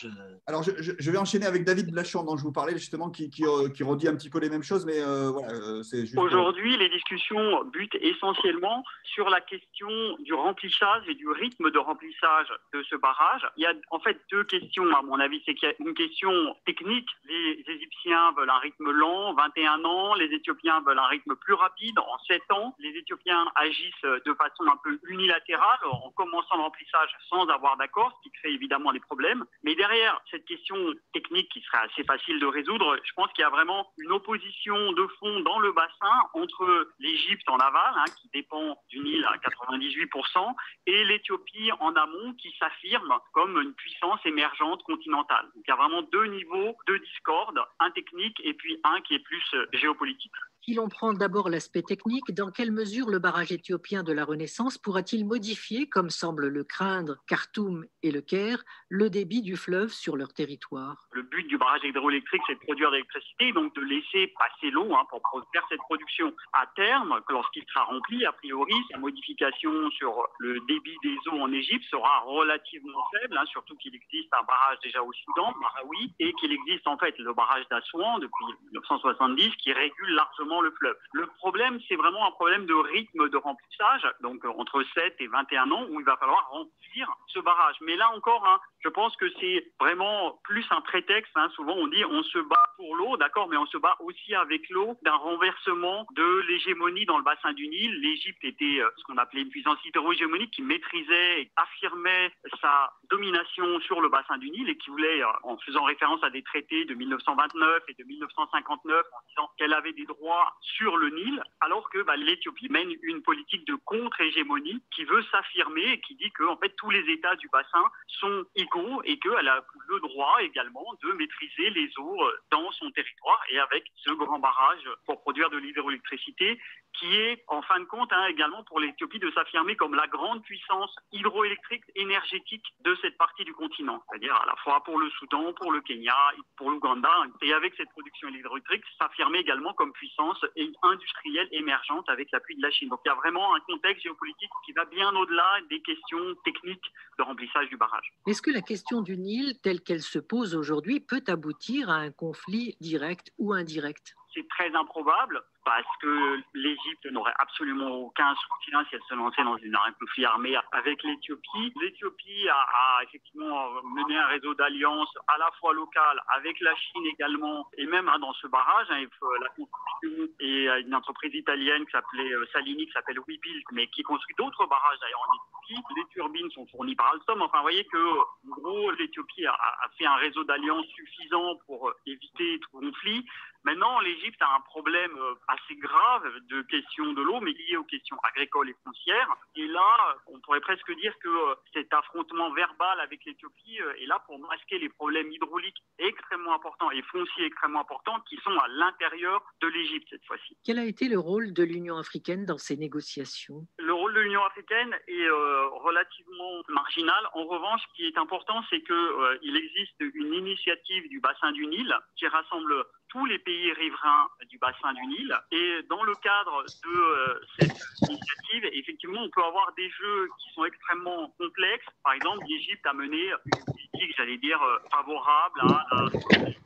Alors, je vais enchaîner avec David Blachon, dont je vous parlais justement, qui redit un petit peu les mêmes choses, mais voilà, c'est juste... Aujourd'hui, les discussions butent essentiellement sur la question du remplissage et du rythme de remplissage de ce barrage. Il y a en fait deux questions, à mon avis. C'est qu'il y a une question technique. Les Égyptiens veulent un rythme lent, 21 ans. Les Éthiopiens veulent un rythme plus rapide, en 7 ans. Les Éthiopiens agissent de façon un peu unilatérale, en commençant le remplissage sans avoir d'accord, ce qui crée évidemment des problèmes. Mais derrière cette question technique qui serait assez facile de résoudre, je pense qu'il y a vraiment une opposition de fond dans le bassin entre l'Égypte en aval, qui dépend du Nil à 98%, et l'Éthiopie en amont qui s'affirme comme une puissance émergente continentale. Donc il y a vraiment deux niveaux de discorde, un technique et puis un qui est plus géopolitique. Si l'on prend d'abord l'aspect technique, dans quelle mesure le barrage éthiopien de la Renaissance pourra-t-il modifier, comme semble le craindre Khartoum et le Caire, le débit du fleuve sur leur territoire? Le but du barrage hydroélectrique, c'est de produire de l'électricité, donc de laisser passer l'eau pour faire cette production. À terme, lorsqu'il sera rempli, a priori, sa modification sur le débit des eaux en Égypte sera relativement faible, surtout qu'il existe un barrage déjà au Soudan, Marawi, et qu'il existe en fait le barrage d'Assouan depuis 1970 qui régule largement le fleuve. Le problème, c'est vraiment un problème de rythme de remplissage, donc entre 7 et 21 ans, où il va falloir remplir ce barrage. Mais là encore, je pense que c'est vraiment plus un prétexte. Souvent, on dit on se bat pour l'eau, d'accord, mais on se bat aussi avec l'eau d'un renversement de l'hégémonie dans le bassin du Nil. L'Égypte était ce qu'on appelait une puissance hydro-hégémonique qui maîtrisait et affirmait sa domination sur le bassin du Nil et qui voulait, en faisant référence à des traités de 1929 et de 1959, en disant qu'elle avait des droits territoire sur le Nil, alors que l'Éthiopie mène une politique de contre-hégémonie qui veut s'affirmer et qui dit que en fait, tous les États du bassin sont égaux et qu'elle a le droit également de maîtriser les eaux dans son territoire et avec ce grand barrage pour produire de l'hydroélectricité qui est en fin de compte également pour l'Éthiopie de s'affirmer comme la grande puissance hydroélectrique énergétique de cette partie du continent, c'est-à-dire à la fois pour le Soudan, pour le Kenya, pour l'Ouganda, et avec cette production hydroélectrique s'affirmer également comme puissance industrielle émergente avec l'appui de la Chine. Donc il y a vraiment un contexte géopolitique qui va bien au-delà des questions techniques de remplissage du barrage. Est-ce que la question du Nil, telle qu'elle se pose aujourd'hui, peut aboutir à un conflit direct ou indirect? C'est très improbable parce que l'Égypte n'aurait absolument aucun soutien si elle se lançait dans un conflit armé avec l'Éthiopie. L'Éthiopie a effectivement mené un réseau d'alliances à la fois local avec la Chine également et même dans ce barrage, la construction et une entreprise italienne qui s'appelait Salini, qui s'appelle Webuild, mais qui construit d'autres barrages d'ailleurs en Éthiopie. Les turbines sont fournies par Alstom. Enfin, vous voyez que en gros, l'Éthiopie a fait un réseau d'alliances suffisant pour éviter tout conflit. Maintenant, l'Égypte a un problème assez grave de questions de l'eau, mais lié aux questions agricoles et foncières. Et là, on pourrait presque dire que cet affrontement verbal avec l'Éthiopie est là pour masquer les problèmes hydrauliques extrêmement importants et fonciers extrêmement importants qui sont à l'intérieur de l'Égypte cette fois-ci. Quel a été le rôle de l'Union africaine dans ces négociations? Le rôle de l'Union africaine est relativement marginal. En revanche, ce qui est important, c'est qu'il existe une initiative du bassin du Nil qui rassemble tous les pays riverains du bassin du Nil. Et dans le cadre de cette initiative, effectivement, on peut avoir des jeux qui sont extrêmement complexes. Par exemple, l'Égypte a mené une politique, j'allais dire, favorable à la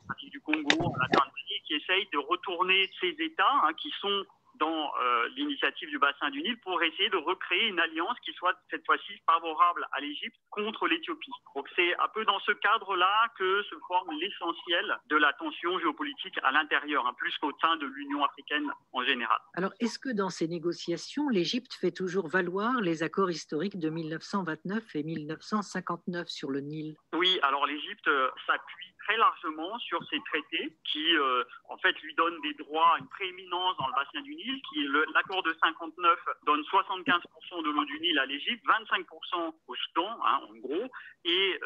pratique du Congo, à la Tanzanie, qui essaye de retourner ces États qui sont dans l'initiative du bassin du Nil pour essayer de recréer une alliance qui soit cette fois-ci favorable à l'Égypte contre l'Éthiopie. Donc c'est un peu dans ce cadre-là que se forme l'essentiel de la tension géopolitique à l'intérieur, plus qu'au sein de l'Union africaine en général. Alors est-ce que dans ces négociations, l'Égypte fait toujours valoir les accords historiques de 1929 et 1959 sur le Nil? Oui, alors l'Égypte s'appuie très largement sur ces traités qui, en fait, lui donnent des droits, une prééminence dans le bassin du Nil. L'accord de 59 donne 75% de l'eau du Nil à l'Égypte, 25% au Soudan, en gros. Et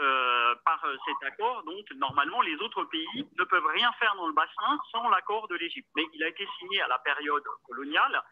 par cet accord, donc, normalement, les autres pays ne peuvent rien faire dans le bassin sans l'accord de l'Égypte. Mais il a été signé à la période coloniale,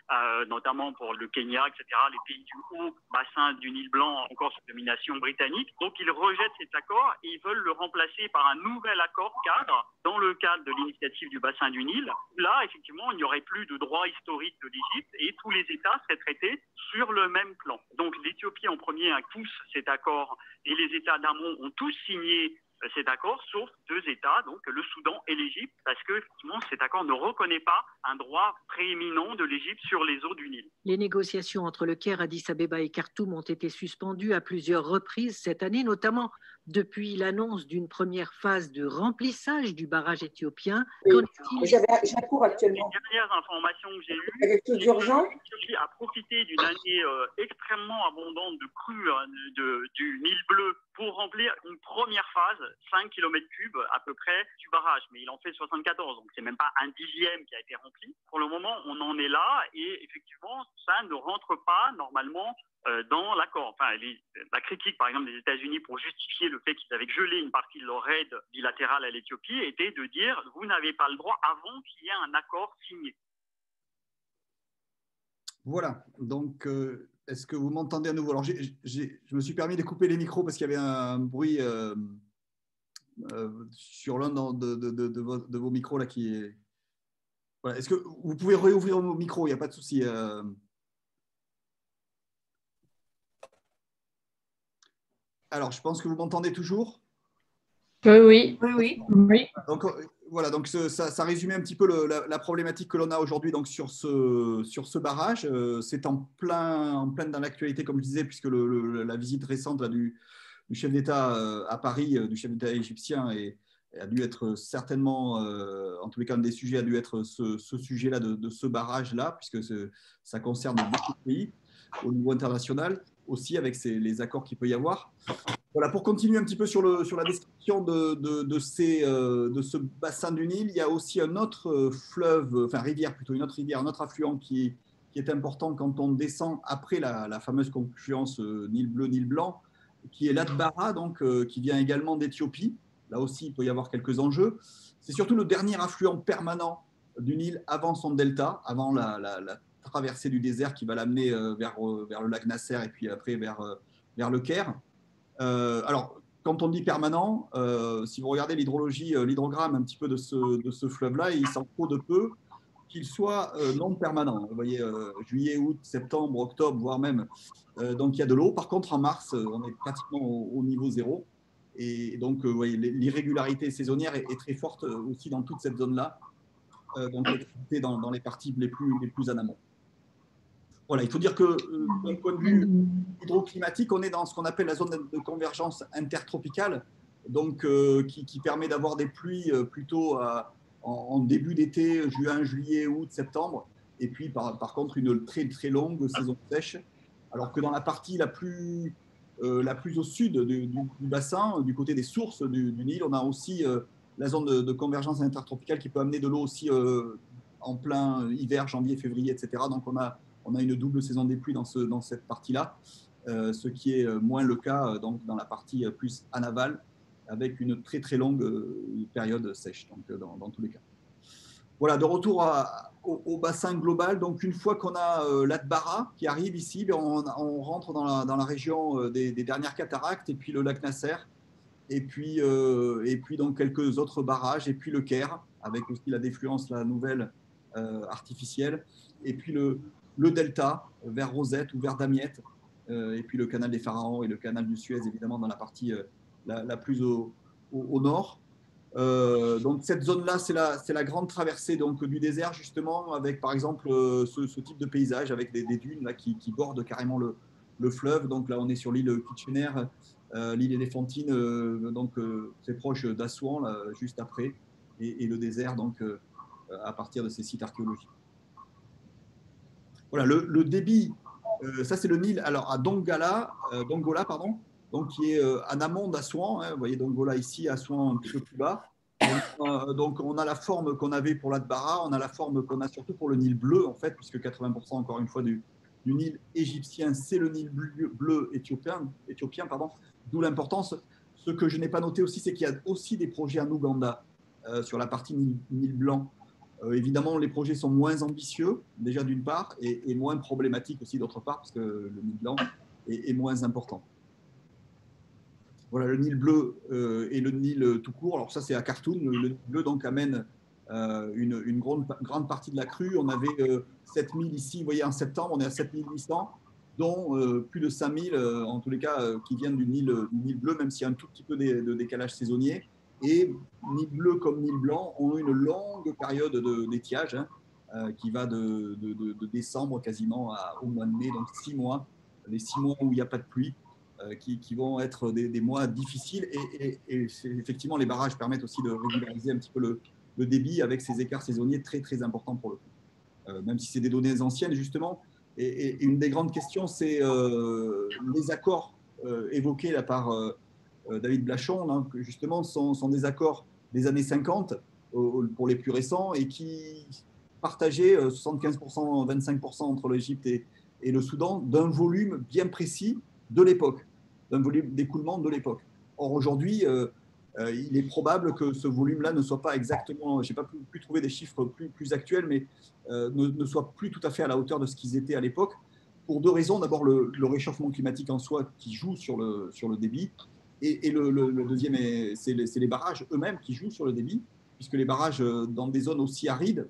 notamment pour le Kenya, etc., les pays du haut bassin du Nil blanc, encore sous domination britannique. Donc, ils rejettent cet accord et ils veulent le remplacer par un nouvel accord cadre dans le cadre de l'initiative du bassin du Nil. Là, effectivement, il n'y aurait plus de droit historique de l'Égypte et tous les États seraient traités sur le même plan. Donc l'Éthiopie en premier a tous cet accord et les États d'amont ont tous signé cet accord, sauf deux États, donc le Soudan et l'Égypte, parce que effectivement, cet accord ne reconnaît pas un droit prééminent de l'Égypte sur les eaux du Nil. Les négociations entre le Caire, Addis Abeba et Khartoum ont été suspendues à plusieurs reprises cette année, notamment depuis l'annonce d'une première phase de remplissage du barrage éthiopien. Oui. J'ai un cours actuellement. Les dernières informations que j'ai eues, l'Éthiopie a profité d'une année extrêmement abondante de crues du Nil bleu pour remplir une première phase, 5 km3 à peu près, du barrage. Mais il en fait 74, donc c'est même pas un dixième qui a été rempli. Pour le moment, on en est là et effectivement, ça ne rentre pas normalement dans l'accord. Enfin, la critique, par exemple, des États-Unis pour justifier le fait qu'ils avaient gelé une partie de leur aide bilatérale à l'Éthiopie était de dire « vous n'avez pas le droit avant qu'il y ait un accord signé ». Voilà, donc est-ce que vous m'entendez à nouveau? Alors, je me suis permis de couper les micros parce qu'il y avait un bruit sur l'un de vos micros là qui est… Voilà. Est-ce que vous pouvez réouvrir vos micros? Il n'y a pas de souci. Alors, je pense que vous m'entendez toujours. Oui. Donc, voilà, donc ça résumait un petit peu la problématique que l'on a aujourd'hui donc sur ce barrage. C'est en plein dans l'actualité, comme je disais, puisque la visite récente là, du chef d'État à Paris, du chef d'État égyptien, a dû être certainement, en tous les cas, un des sujets a dû être ce sujet-là de ce barrage-là, puisque ça concerne beaucoup de pays au niveau international, aussi avec les accords qu'il peut y avoir. Voilà, pour continuer un petit peu sur la description de ce bassin du Nil, il y a aussi un autre fleuve, enfin rivière plutôt, une autre rivière, un autre affluent qui est important quand on descend après la fameuse confluence Nil bleu, Nil blanc, qui est l'Atbara, donc, qui vient également d'Éthiopie. Là aussi, il peut y avoir quelques enjeux. C'est surtout le dernier affluent permanent du Nil avant son delta, avant la traversée du désert qui va l'amener vers le lac Nasser et puis après vers le Caire. Alors, quand on dit permanent, si vous regardez l'hydrologie, l'hydrogramme un petit peu de ce fleuve-là, il s'en faut de peu qu'il soit non permanent. Vous voyez, juillet, août, septembre, octobre, voire même. Donc, il y a de l'eau. Par contre, en mars, on est pratiquement au niveau zéro. Et donc, vous voyez, l'irrégularité saisonnière est très forte aussi dans toute cette zone-là, donc dans les parties les plus en amont. Voilà, il faut dire que d'un point de vue hydroclimatique, on est dans ce qu'on appelle la zone de convergence intertropicale, donc qui permet d'avoir des pluies plutôt en début d'été, juin, juillet, août, septembre, et puis par contre une très très longue saison sèche, alors que dans la partie la plus au sud du bassin, du côté des sources du Nil, on a aussi la zone de convergence intertropicale qui peut amener de l'eau aussi en plein hiver, janvier, février, etc. Donc on a une double saison des pluies dans cette partie-là, ce qui est moins le cas donc, dans la partie plus anaval, avec une très très longue période sèche, donc, dans tous les cas. Voilà, de retour au bassin global. Donc, une fois qu'on a l'Atbara qui arrive ici, on rentre dans la région des dernières cataractes, et puis le lac Nasser, et puis donc quelques autres barrages, et puis le Caire, avec aussi la défluence, la nouvelle artificielle, et puis le delta vers Rosette ou vers Damiette, et puis le canal des Pharaons et le canal du Suez, évidemment, dans la partie la plus au nord. Donc cette zone-là, c'est la grande traversée donc, du désert, justement, avec par exemple ce type de paysage, avec des dunes là, qui bordent carrément le fleuve. Donc là, on est sur l'île Kitchener, l'île Éléphantine, donc c'est proche d'Assouan, là, juste après, et le désert, donc à partir de ces sites archéologiques. Voilà, le débit, ça c'est le Nil, alors à Dongola, pardon, donc qui est en amont d'Assouan, hein, vous voyez Dongola ici, Assouan un petit peu plus bas. Donc on a la forme qu'on avait pour l'Atbara, on a la forme qu'on a surtout pour le Nil bleu, en fait, puisque 80% encore une fois du Nil égyptien, c'est le Nil bleu éthiopien, d'où l'importance. Ce que je n'ai pas noté aussi, c'est qu'il y a aussi des projets en Ouganda sur la partie Nil blanc. Évidemment, les projets sont moins ambitieux, déjà d'une part, et moins problématiques aussi d'autre part, parce que le Nil blanc est moins important. Voilà, le Nil bleu et le Nil tout court. Alors ça, c'est à Khartoum. Le Nil bleu donc amène une grande partie de la crue. On avait 7000 ici, vous voyez, en septembre, on est à 7800, dont plus de 5000, en tous les cas, qui viennent du Nil bleu, même s'il y a un tout petit peu de décalage saisonnier. Et Nil bleu comme Nil blanc ont une longue période d'étiage, hein, qui va de décembre quasiment au mois de mai, donc 6 mois, les 6 mois où il n'y a pas de pluie, qui vont être des mois difficiles. Et effectivement, les barrages permettent aussi de régulariser un petit peu le débit avec ces écarts saisonniers très, très importants pour le coup. Même si c'est des données anciennes, justement. Et une des grandes questions, c'est les accords évoqués là, par David Blachon, là, que justement sont des accords des années 50 pour les plus récents et qui partageaient 75%, 25% entre l'Égypte et le Soudan d'un volume bien précis de l'époque, d'un volume d'écoulement de l'époque. Or, aujourd'hui, il est probable que ce volume-là ne soit pas exactement, je n'ai pas pu trouver des chiffres plus actuels, mais ne soit plus tout à fait à la hauteur de ce qu'ils étaient à l'époque, pour deux raisons. D'abord, le réchauffement climatique en soi qui joue sur le débit, et le deuxième, c'est les barrages eux-mêmes qui jouent sur le débit, puisque les barrages dans des zones aussi arides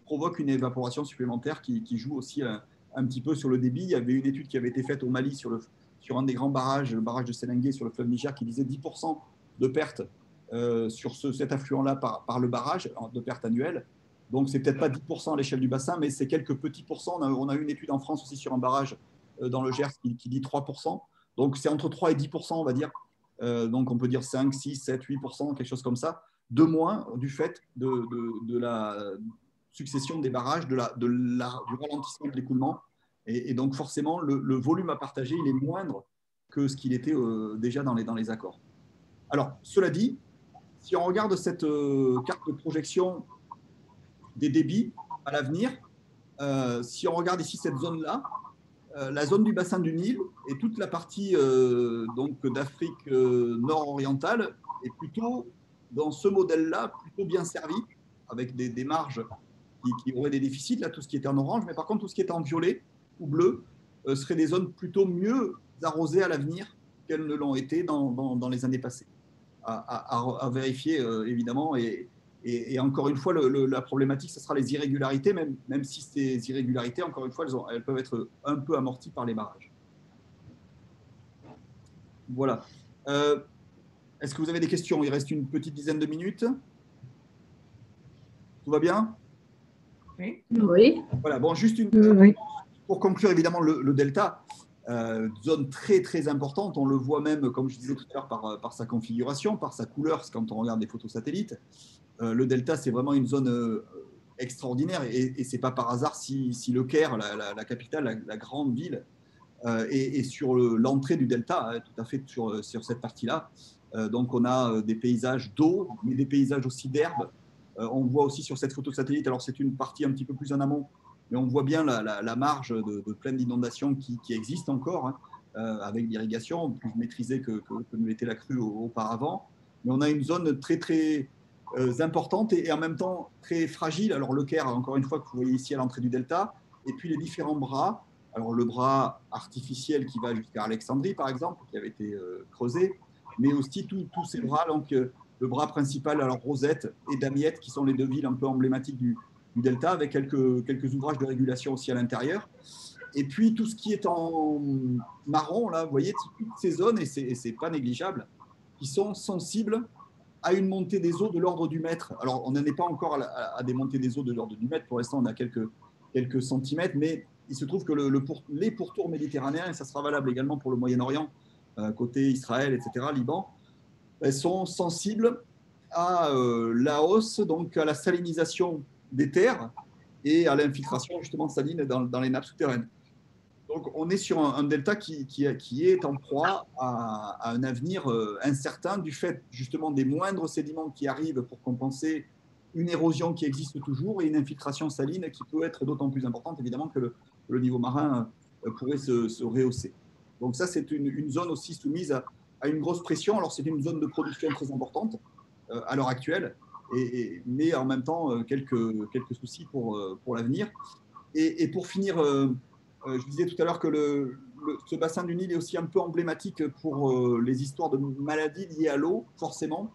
provoquent une évaporation supplémentaire qui joue aussi un petit peu sur le débit. Il y avait une étude qui avait été faite au Mali sur un des grands barrages, le barrage de Sélingué sur le fleuve Niger, qui disait 10% de pertes sur cet affluent-là par le barrage, de pertes annuelles. Donc, c'est peut-être pas 10% à l'échelle du bassin, mais c'est quelques petits pourcents. On a eu une étude en France aussi sur un barrage dans le Gers qui dit 3%. Donc, c'est entre 3 et 10%, on va dire. Donc, on peut dire 5, 6, 7, 8%, quelque chose comme ça, de moins du fait de la succession des barrages, du ralentissement de l'écoulement. Et donc, forcément, le volume à partager, il est moindre que ce qu'il était déjà dans les accords. Alors, cela dit, si on regarde cette carte de projection des débits à l'avenir, si on regarde ici cette zone-là, la zone du bassin du Nil et toute la partie donc d'Afrique nord-orientale est plutôt, dans ce modèle-là, plutôt bien servie, avec des marges qui auraient des déficits, là, tout ce qui était en orange, mais par contre, tout ce qui était en violet ou bleu seraient des zones plutôt mieux arrosées à l'avenir qu'elles ne l'ont été dans les années passées. À vérifier, évidemment, et encore une fois, la problématique, ce sera les irrégularités, même si ces irrégularités, encore une fois, elles peuvent être un peu amorties par les barrages. Voilà. Est-ce que vous avez des questions? Il reste une petite dizaine de minutes. Tout va bien? Oui. Oui. Voilà, bon, juste Oui. pour conclure, évidemment, le delta, zone très, très importante. On le voit même, comme je disais tout à l'heure, par sa configuration, par sa couleur, quand on regarde des photos satellites. Le delta, c'est vraiment une zone extraordinaire et ce n'est pas par hasard si Le Caire, la capitale, la grande ville, est sur l'entrée du delta, hein, tout à fait sur cette partie-là. Donc, on a des paysages d'eau, mais des paysages aussi d'herbe. On voit aussi sur cette photo satellite, alors c'est une partie un petit peu plus en amont, mais on voit bien la marge de plaine d'inondation qui existe encore, hein, avec l'irrigation plus maîtrisée que ne l'était la crue auparavant. Mais on a une zone très, très importante et en même temps très fragile. Alors le Caire, encore une fois, que vous voyez ici à l'entrée du delta, et puis les différents bras. Alors le bras artificiel qui va jusqu'à Alexandrie, par exemple, qui avait été creusé, mais aussi tous ces bras, donc le bras principal, alors Rosette et Damiette, qui sont les deux villes un peu emblématiques du delta, avec quelques ouvrages de régulation aussi à l'intérieur. Et puis tout ce qui est en marron, là, vous voyez, toutes ces zones, et c'est pas négligeable, qui sont sensibles à une montée des eaux de l'ordre du mètre. Alors, on n'en est pas encore à des montées des eaux de l'ordre du mètre. Pour l'instant, on a quelques centimètres, mais il se trouve que les pourtours méditerranéens, et ça sera valable également pour le Moyen-Orient, côté Israël, etc., Liban, elles sont sensibles à la hausse, donc à la salinisation des terres et à l'infiltration justement saline dans les nappes souterraines. Donc, on est sur un delta qui est en proie à un avenir incertain du fait justement des moindres sédiments qui arrivent pour compenser une érosion qui existe toujours et une infiltration saline qui peut être d'autant plus importante évidemment que le niveau marin pourrait se rehausser. Donc ça, c'est une zone aussi soumise à une grosse pression. Alors, c'est une zone de production très importante à l'heure actuelle, mais en même temps, quelques soucis pour l'avenir. Et pour finir, je disais tout à l'heure que ce bassin du Nil est aussi un peu emblématique pour les histoires de maladies liées à l'eau, forcément.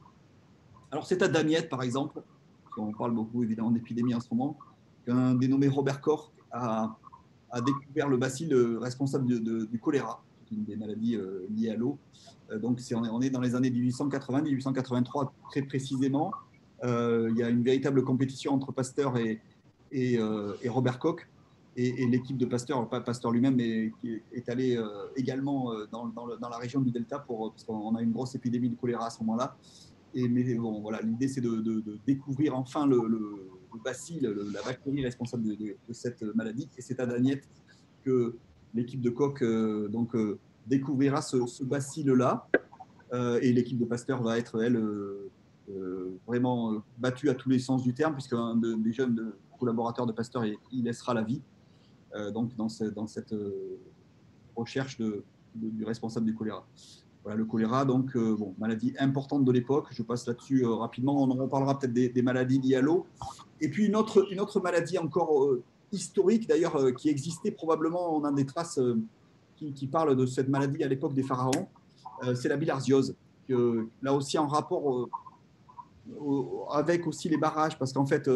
Alors, c'est à Damiette, par exemple, parce qu'on parle beaucoup évidemment d'épidémie en ce moment, qu'un dénommé Robert Koch a découvert le bacille responsable du choléra, une des maladies liées à l'eau. Donc, on est dans les années 1880-1883 très précisément. Il y a une véritable compétition entre Pasteur et Robert Koch. Et l'équipe de Pasteur, pas Pasteur lui-même, mais qui est allé également dans la région du Delta parce qu'on a une grosse épidémie de choléra à ce moment-là. Mais bon, voilà, l'idée, c'est de découvrir enfin le bacille, la bactérie responsable de cette maladie. Et c'est à Damiette que l'équipe de Koch découvrira ce bacille-là. Et l'équipe de Pasteur va être, elle, vraiment battue à tous les sens du terme, puisqu'un des jeunes collaborateurs de Pasteur, il laissera la vie. Donc dans cette recherche du responsable du choléra. Voilà, le choléra, donc maladie importante de l'époque. Je passe là-dessus rapidement. On en reparlera peut-être des maladies liées à l'eau. Et puis une autre maladie encore historique, d'ailleurs, qui existait probablement. On a des traces qui parlent de cette maladie à l'époque des pharaons. C'est la bilharziose. Là aussi en rapport avec aussi les barrages, parce qu'en fait,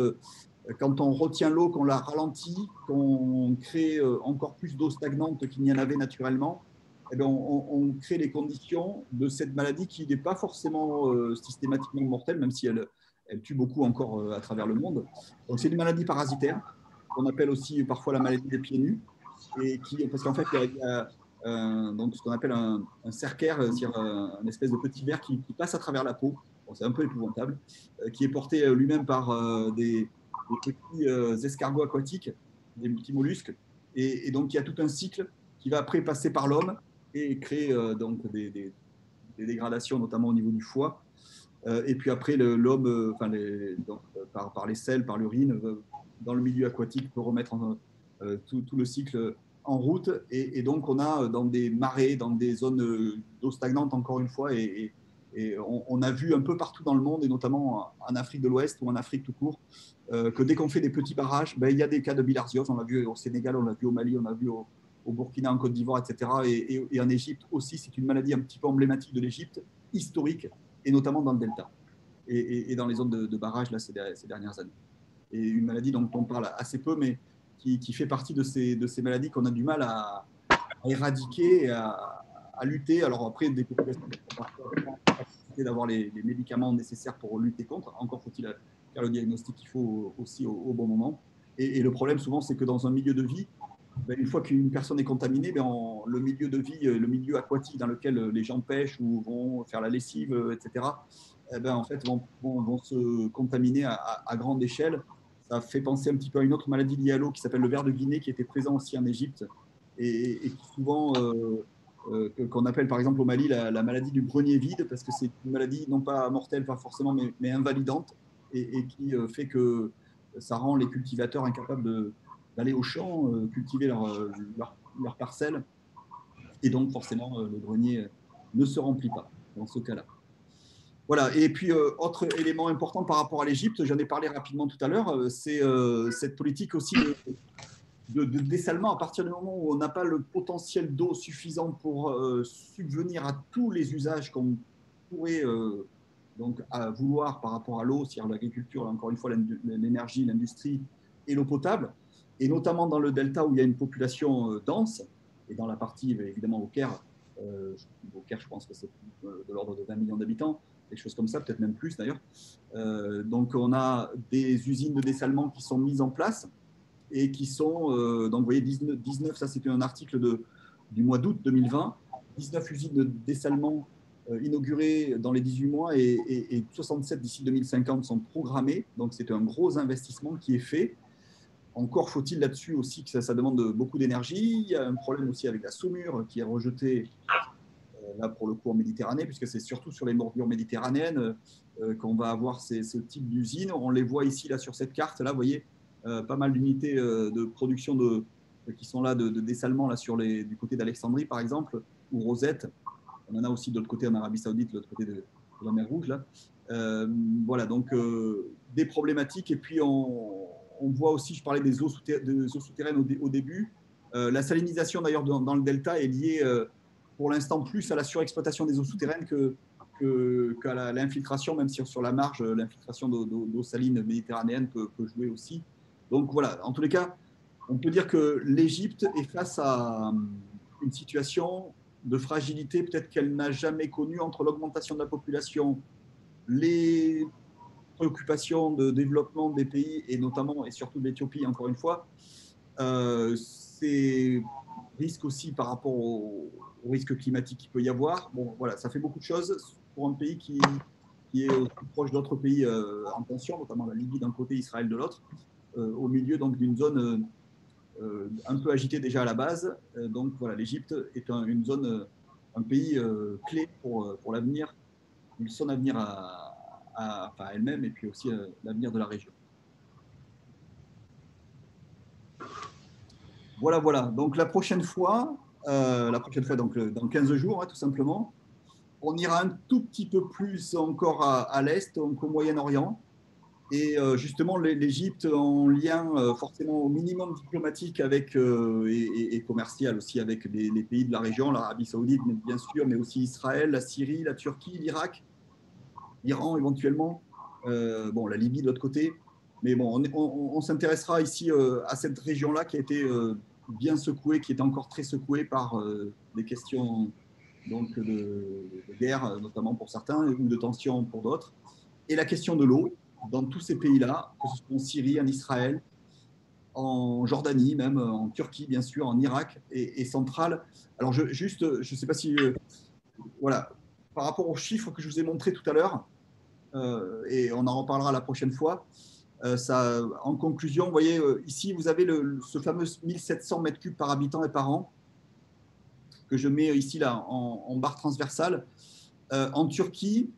quand on retient l'eau, qu'on la ralentit, qu'on crée encore plus d'eau stagnante qu'il n'y en avait naturellement, eh bien, on crée les conditions de cette maladie qui n'est pas forcément systématiquement mortelle, même si elle tue beaucoup encore à travers le monde. Donc, c'est une maladie parasitaire, qu'on appelle aussi parfois la maladie des pieds nus, parce qu'en fait, il y a donc, ce qu'on appelle un cercaire, c'est-à-dire un espèce de petit ver qui passe à travers la peau. Bon, c'est un peu épouvantable, qui est porté lui-même par des petits escargots aquatiques, des petits mollusques. Et donc, il y a tout un cycle qui va après passer par l'homme et crée donc des dégradations, notamment au niveau du foie. Et puis après, l'homme, par les selles, par l'urine, dans le milieu aquatique, peut remettre tout le cycle en route. Et donc, on a dans des marais, dans des zones d'eau stagnante, encore une fois, et on a vu un peu partout dans le monde, et notamment en Afrique de l'Ouest ou en Afrique tout court, que dès qu'on fait des petits barrages, il y a des cas de bilharziose. On l'a vu au Sénégal, on l'a vu au Mali, on l'a vu au Burkina, en Côte d'Ivoire, etc. Et en Égypte aussi, c'est une maladie un petit peu emblématique de l'Égypte, historique, et notamment dans le delta et dans les zones de barrage là, ces dernières années. Et une maladie dont on parle assez peu, mais qui fait partie de ces maladies qu'on a du mal à éradiquer, à lutter. Alors après, des populations qui ont la capacité d'avoir les médicaments nécessaires pour lutter contre, encore faut-il faire le diagnostic qu'il faut aussi au bon moment. Et le problème souvent, c'est que dans un milieu de vie, une fois qu'une personne est contaminée, le milieu de vie, le milieu aquatique dans lequel les gens pêchent ou vont faire la lessive, etc., en fait, vont se contaminer à grande échelle. Ça fait penser un petit peu à une autre maladie liée à l'eau qui s'appelle le ver de Guinée, qui était présent aussi en Égypte et qui souvent, qu'on appelle par exemple au Mali la maladie du grenier vide, parce que c'est une maladie non pas mortelle, pas forcément, mais invalidante, et qui fait que ça rend les cultivateurs incapables d'aller au champ, cultiver leur parcelle, et donc forcément le grenier ne se remplit pas dans ce cas-là. Voilà, et puis autre élément important par rapport à l'Égypte, j'en ai parlé rapidement tout à l'heure, c'est cette politique aussi de dessalement. À partir du moment où on n'a pas le potentiel d'eau suffisant pour subvenir à tous les usages qu'on pourrait donc vouloir par rapport à l'eau, c'est-à-dire l'agriculture, encore une fois l'énergie, l'industrie et l'eau potable, et notamment dans le delta où il y a une population dense, et dans la partie évidemment au Caire, je pense que c'est de l'ordre de 20 millions d'habitants, quelque chose comme ça, peut-être même plus d'ailleurs. Donc on a des usines de dessalement qui sont mises en place et qui sont, donc vous voyez 19, ça c'était un article du mois d'août 2020, 19 usines de dessalement inaugurées dans les 18 mois et 67 d'ici 2050 sont programmées, donc c'est un gros investissement qui est fait. Encore faut-il là-dessus aussi que ça demande beaucoup d'énergie. Il y a un problème aussi avec la saumure qui est rejetée là pour le coup en Méditerranée, puisque c'est surtout sur les bordures méditerranéennes qu'on va avoir ce type d'usines. On les voit ici là sur cette carte, là vous voyez pas mal d'unités de production qui sont là de dessalement là, du côté d'Alexandrie par exemple, ou Rosette. On en a aussi de l'autre côté en Arabie Saoudite, de l'autre côté de la mer Rouge. Là. Voilà, donc des problématiques. Et puis on voit aussi, je parlais des eaux souterraines au début. La salinisation d'ailleurs dans le delta est liée pour l'instant plus à la surexploitation des eaux souterraines qu'à l'infiltration, même si sur la marge, l'infiltration d'eau saline méditerranéenne peut jouer aussi. Donc voilà, en tous les cas, on peut dire que l'Égypte est face à une situation de fragilité peut-être qu'elle n'a jamais connue entre l'augmentation de la population, les préoccupations de développement des pays, et notamment et surtout de l'Éthiopie, encore une fois, ces risques aussi par rapport au risque climatique qu'il peut y avoir. Bon, voilà, ça fait beaucoup de choses pour un pays qui est aussi proche d'autres pays en tension, notamment la Libye d'un côté, Israël de l'autre, au milieu donc d'une zone un peu agitée déjà à la base. Donc voilà, l'Égypte est une zone, un pays clé pour l'avenir, son avenir à elle-même et puis aussi l'avenir de la région. Voilà. Donc la prochaine fois donc dans 15 jours, hein, tout simplement, on ira un tout petit peu plus encore à l'Est, donc au Moyen-Orient. Et justement, l'Égypte en lien forcément au minimum diplomatique avec, et commercial aussi avec les pays de la région, l'Arabie Saoudite, bien sûr, mais aussi Israël, la Syrie, la Turquie, l'Irak, l'Iran éventuellement, la Libye de l'autre côté. Mais bon, on s'intéressera ici à cette région-là qui a été bien secouée, qui est encore très secouée par des questions donc, de guerre, notamment pour certains, ou de tensions pour d'autres. Et la question de l'eau, dans tous ces pays-là, que ce soit en Syrie, en Israël, en Jordanie, même en Turquie, bien sûr, en Irak et centrale. Alors, je ne sais pas si... voilà, par rapport aux chiffres que je vous ai montrés tout à l'heure, et on en reparlera la prochaine fois, en conclusion, vous voyez, ici, vous avez ce fameux 1700 mètres cubes par habitant et par an. que je mets ici là, en barre transversale. En Turquie,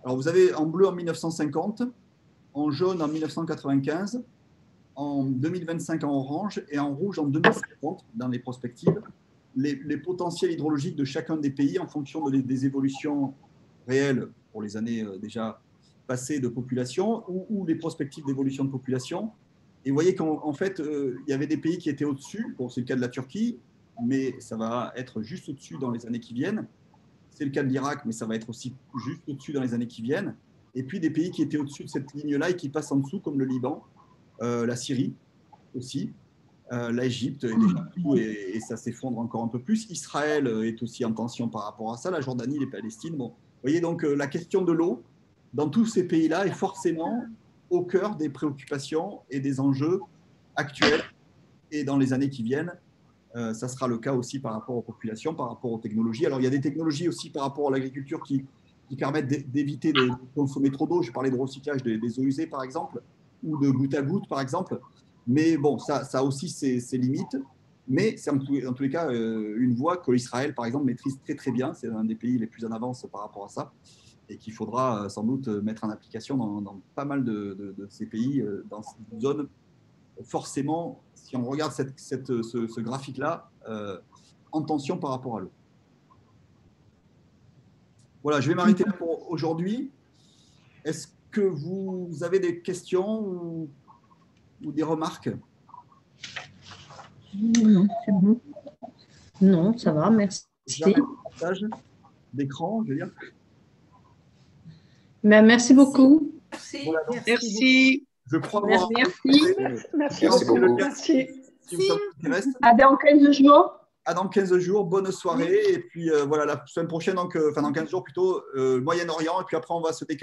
alors vous avez en bleu en 1950, en jaune en 1995, en 2025 en orange et en rouge en 2050 dans les prospectives, les potentiels hydrologiques de chacun des pays en fonction des évolutions réelles pour les années déjà passées de population ou les prospectives d'évolution de population. Et vous voyez qu'en fait, il y avait des pays qui étaient au-dessus. Bon, c'est le cas de la Turquie, mais ça va être juste au-dessus dans les années qui viennent. C'est le cas de l'Irak, mais ça va être aussi juste au-dessus dans les années qui viennent. Et puis des pays qui étaient au-dessus de cette ligne-là et qui passent en dessous, comme le Liban, la Syrie aussi, l'Égypte est déjà en dessous et ça s'effondre encore un peu plus. Israël est aussi en tension par rapport à ça, la Jordanie, les Palestines. Bon, vous voyez donc la question de l'eau dans tous ces pays-là est forcément au cœur des préoccupations et des enjeux actuels et dans les années qui viennent. Ça sera le cas aussi par rapport aux populations, par rapport aux technologies. Alors, il y a des technologies aussi par rapport à l'agriculture qui permettent d'éviter de consommer trop d'eau. Je parlais de recyclage des eaux usées, par exemple, ou de goutte à goutte, par exemple. Mais bon, ça a aussi ses limites. Mais c'est en tous les cas une voie que l'Israël, par exemple, maîtrise très, très bien. C'est un des pays les plus en avance par rapport à ça et qu'il faudra sans doute mettre en application dans pas mal de ces pays, dans cette zone. Forcément, si on regarde ce graphique-là, en tension par rapport à l'eau. Voilà, je vais m'arrêter là pour aujourd'hui. Est-ce que vous avez des questions ou des remarques? Non, c'est bon. Non, ça va, merci. J'arrête le partage d'écran, je veux dire. Ben, merci beaucoup. Merci. Voilà, Merci. je crois Merci. Merci beaucoup. Merci. Si vous intéresse. À dans 15 jours. À dans 15 jours, bonne soirée. Et puis voilà, la semaine prochaine, donc, enfin dans 15 jours plutôt, Moyen-Orient. Et puis après, on va se décaler.